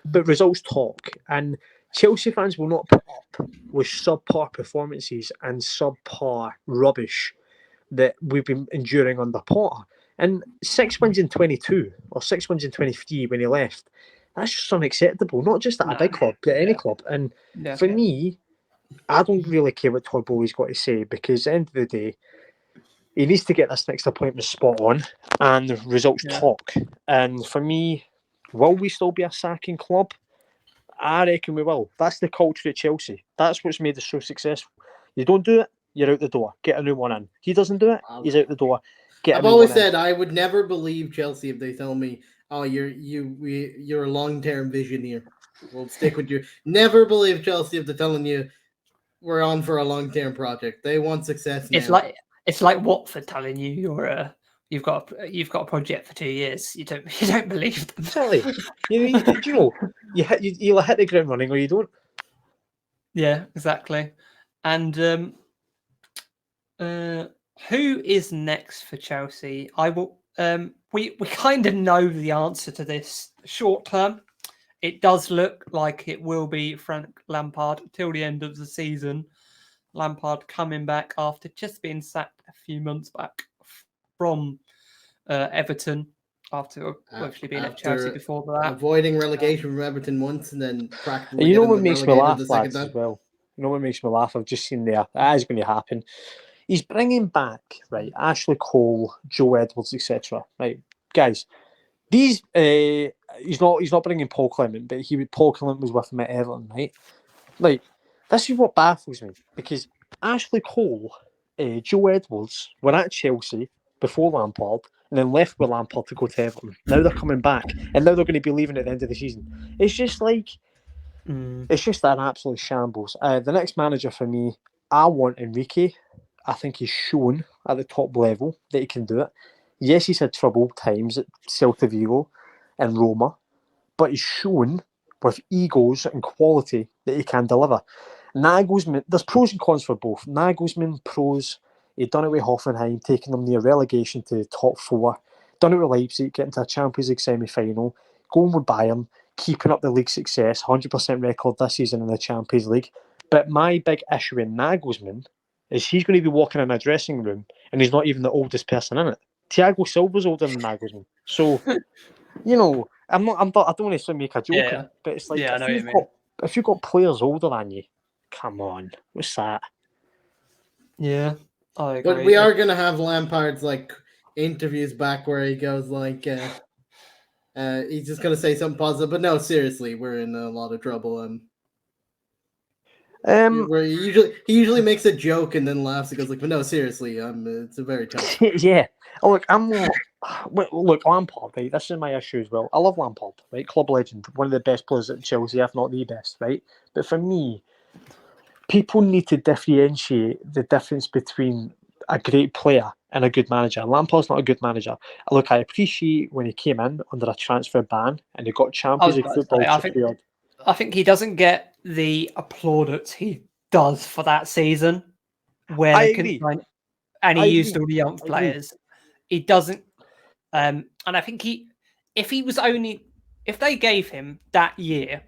but results talk, and Chelsea fans will not put up with subpar performances and subpar rubbish that we've been enduring under Potter. And 6 wins in 22 or 6 wins in 23 when he left, that's just unacceptable. Not just at a big club, but at any club. And for me, I don't really care what Todd Bowley's got to say, because at the end of the day, he needs to get this next appointment spot on, and the results talk. And for me, will we still be a sacking club? I reckon we will. That's the culture at Chelsea. That's what's made us so successful. You don't do it, you're out the door. Get a new one in. He doesn't do it, he's out the door. I've always said I would never believe Chelsea if they tell me, "Oh, you're a long-term vision here. We'll stick with you." Never believe Chelsea if they're telling you we're on for a long-term project. They want success now. It's like Watford telling you you've got a project for 2 years. You don't believe them. Exactly. You'll hit the ground running or you don't. Yeah, exactly. And who is next for Chelsea? I will. We kind of know the answer to this short term. It does look like it will be Frank Lampard till the end of the season. Lampard coming back after just being sacked a few months back from Everton after obviously being at Chelsea before that. Avoiding relegation from Everton once and then practically you know what makes me laugh, lads, as well? You know what makes me laugh? I've just seen there. That is going to happen. He's bringing back, right, Ashley Cole, Joe Edwards, etc. Right, guys, these he's not bringing Paul Clement, but Paul Clement was with him at Everton, right? Like, this is what baffles me, because Ashley Cole, Joe Edwards were at Chelsea before Lampard and then left with Lampard to go to Everton. Now they're coming back, and now they're going to be leaving at the end of the season. It's just like it's just an absolute shambles. The next manager for me, I want Enrique. I think he's shown at the top level that he can do it. Yes, he's had troubled times at Celta Vigo and Roma, but he's shown with egos and quality that he can deliver. Nagelsmann, there's pros and cons for both. Nagelsmann, pros, he'd done it with Hoffenheim, taking them near relegation to the top four, done it with Leipzig, getting to a Champions League semi-final, going with Bayern, keeping up the league success, 100% record this season in the Champions League. But my big issue with Nagelsmann is he's going to be walking in a dressing room and he's not even the oldest person in it. Thiago Silva's older than Nagelsmann. So, I don't want to make a joke, but it's like if you've got players older than you, come on, what's that? Yeah, I agree. But we are going to have Lampard's interviews back where he goes he's just going to say something positive. But no, seriously, we're in a lot of trouble. Where he usually makes a joke and then laughs and goes but no, seriously, it's a very tough. Yeah. Look, Lampard, right? This is my issue as well. I love Lampard, right? Club legend, one of the best players at Chelsea, if not the best, right? But for me, people need to differentiate the difference between a great player and a good manager. Lampard's not a good manager. Look, I appreciate when he came in under a transfer ban and he got Champions League football secured. I think he doesn't get the applaudits he does for that season, where I they agree. couldn't find, and he used all the young players. He doesn't, and I think if they gave him that year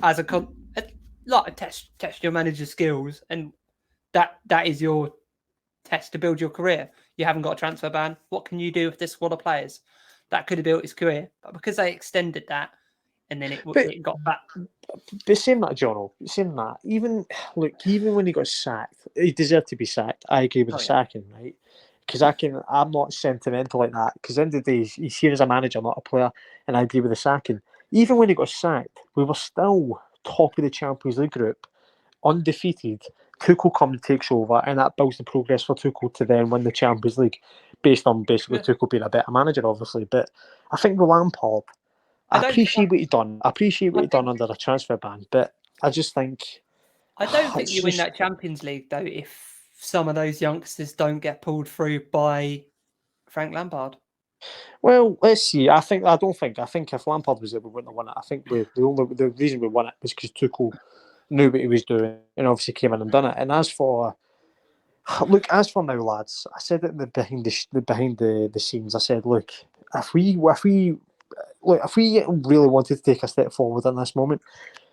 as a test your manager's skills, and that is your test to build your career. You haven't got a transfer ban. What can you do with this squad of players? That could have built his career. But because they extended that, and then it got back. But saying that, Jono, saying that, even when he got sacked, he deserved to be sacked. I agree with the sacking, right? Because I'm not sentimental like that. Because at the end of the day, he's here as a manager, not a player, and I agree with the sacking. Even when he got sacked, we were still top of the Champions League group, undefeated. Tuchel comes and takes over, and that builds the progress for Tuchel to then win the Champions League, based on basically Tuchel being a better manager, obviously. But I think with Lampard, I appreciate what he's done. I appreciate what he's done under a transfer ban, but I just think I don't think you win that Champions League though if some of those youngsters don't get pulled through by Frank Lampard. Well, let's see. I think if Lampard was there, we wouldn't have won it. I think the reason we won it was because Tuchel knew what he was doing and obviously came in and done it. And as for now, lads, I said it behind the scenes. I said, look, if we really wanted to take a step forward in this moment,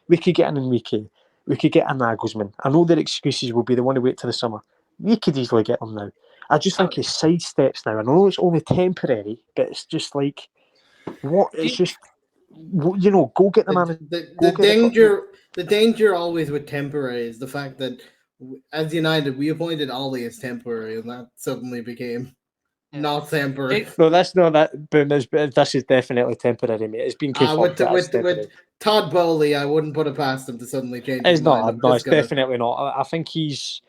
we could get an Enrique, we could get a Nagelsmann. I know their excuses will be they want to wait till the summer. We could easily get them now. I just think he sidesteps now. I know it's only temporary, but it's just like, what? It's just, go get the man. The danger always with temporary is the fact that as United, we appointed Ollie as temporary, and that suddenly became not temporary. This is definitely temporary, mate. It's been confirmed with Todd Bowley. I wouldn't put it past him to suddenly change his mind. No, it's definitely not. I think he's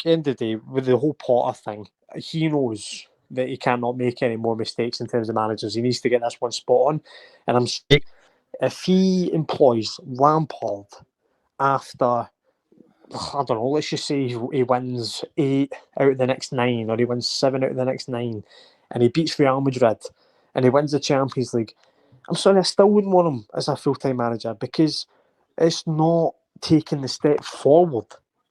end of the day with the whole Potter thing. He knows that he cannot make any more mistakes in terms of managers. He needs to get this one spot on, and I'm saying if he employs Lampard after, I don't know, let's just say he wins 8 out of the next 9, or he wins 7 out of the next 9, and he beats Real Madrid, and he wins the Champions League, I'm sorry, I still wouldn't want him as a full-time manager because it's not taking the step forward.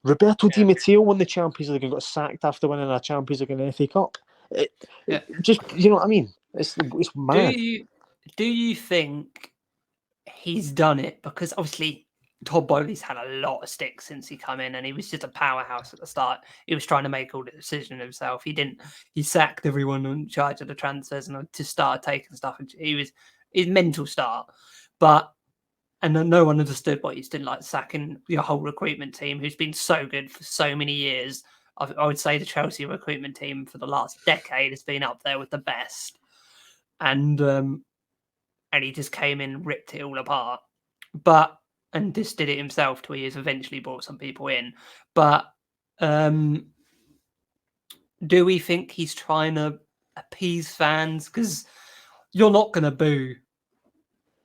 Roberto Di Matteo won the Champions League and got sacked after winning a Champions League and an FA Cup. Just, you know what I mean? It's mad. Do you think he's done it? Because obviously Todd Bowley's had a lot of sticks since he come in, and he was just a powerhouse at the start. He was trying to make all the decisions himself. He sacked everyone in charge of the transfers and just started taking stuff. He was his mental start, and no one understood what he's done, like sacking your whole recruitment team, who's been so good for so many years. I would say the Chelsea recruitment team for the last decade has been up there with the best. And he just came in and ripped it all apart. And just did it himself till he has eventually brought some people in. But do we think he's trying to appease fans? Because you're not going to boo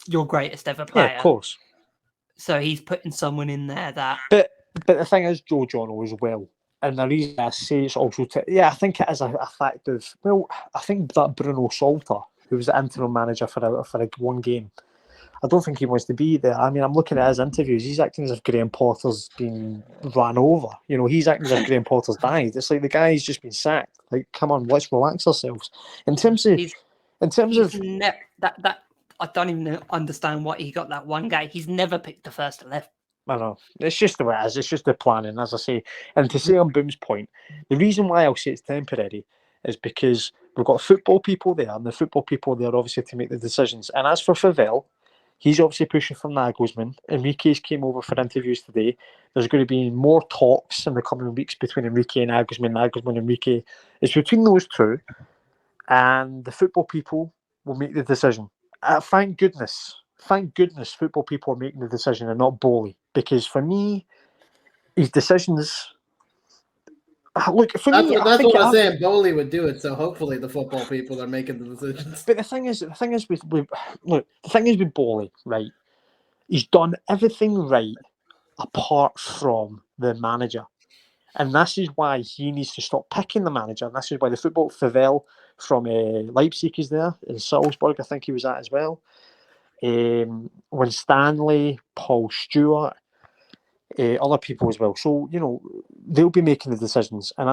your greatest ever player. Yeah, of course. So he's putting someone in there that... But the thing is, Joe Jono as well, and the reason I say it's also... I think it is a fact of... Well, I think that Bruno Salter, who was the interim manager for one game, I don't think he wants to be there. I mean, I'm looking at his interviews. He's acting as if Graham Potter's been ran over. He's acting as if Graham Potter's died. It's like the guy's just been sacked. Like, come on, let's relax ourselves. I don't even understand what he got that one guy. He's never picked the first 11. I know. It's just the way it is. It's just the planning, as I say. And to say on Boom's point, the reason why I'll say it's temporary is because we've got football people there, and the football people there obviously to make the decisions. And as for Favell, he's obviously pushing for Nagelsmann. Enrique's came over for interviews today. There's going to be more talks in the coming weeks between Enrique and Nagelsmann, Enrique. It's between those two, and the football people will make the decision. Thank goodness football people are making the decision and not Bowley. Because for me, his decisions... That's what I'm saying. Bowley would do it, so hopefully the football people are making the decisions. But the thing is with Bowley, right? He's done everything right apart from the manager, and this is why he needs to stop picking the manager. And this is why the football Favell from Leipzig is there, in Salzburg, I think he was at as well. When Stanley, Paul Stewart. Other people as well. So, they'll be making the decisions, and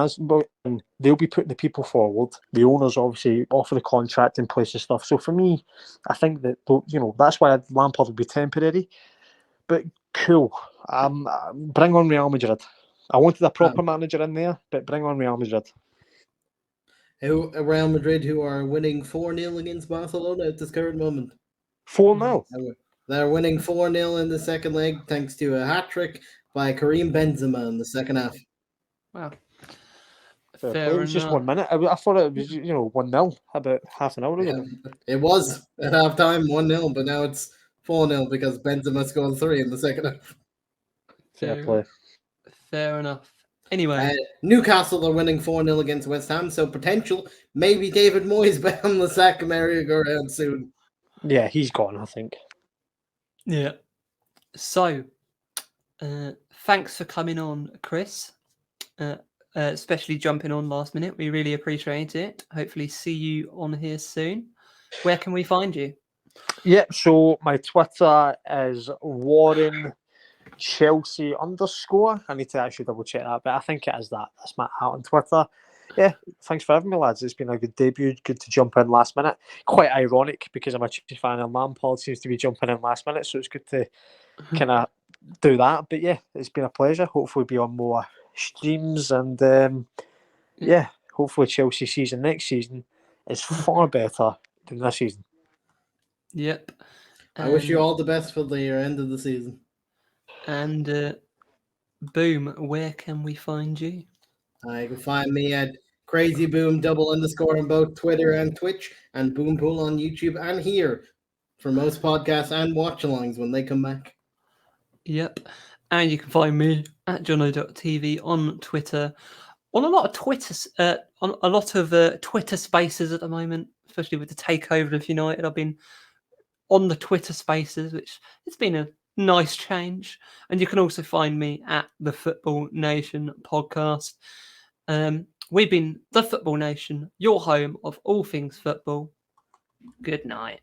they'll be putting the people forward. The owners obviously offer the contract in place and stuff. So for me, I think that, that's why Lampard will be temporary. But cool. Bring on Real Madrid. I wanted a proper manager in there, but bring on Real Madrid. Real Madrid, who are winning 4-0 against Barcelona at this current moment. 4-0. They're winning 4-0 in the second leg thanks to a hat-trick by Karim Benzema in the second half. Wow. Fair Fair play. It was just enough. 1 minute. I thought it was 1-0 about half an hour ago. It was at halftime 1-0, but now it's 4-0 because Benzema scored 3 in the second half. Fair play. Fair enough. Anyway, Newcastle are winning 4-0 against West Ham, so potential maybe David Moyes back on the sack Merry Go Round soon. Yeah, he's gone, I think. yeah. So, thanks for coming on, Chris. Especially jumping on last minute. We really appreciate it. Hopefully see you on here soon. Where can we find you? Yep, so my Twitter is Warren Chelsea _. I need to actually double check that, but I think it is that. That's my hat on Twitter. Yeah, thanks for having me, lads. It's been a good debut. Good to jump in last minute. Quite ironic because I'm a Chelsea fan and Lampard seems to be jumping in last minute, so it's good to kind of do that. But yeah, it's been a pleasure. Hopefully be on more streams and yeah, hopefully Chelsea season next season is far better than this season. Yep. I wish you all the best for the end of the season. And Boom, where can we find you? You can find me at CrazyBoom _ on both Twitter and Twitch, and Boompool on YouTube and here for most podcasts and watch-alongs when they come back. Yep. And you can find me at jono.tv on Twitter. On a lot of Twitter Spaces at the moment, especially with the takeover of United. I've been on the Twitter Spaces, which it's been a nice change. And you can also find me at the Football Nation podcast. We've been the Football Nation, your home of all things football. Good night.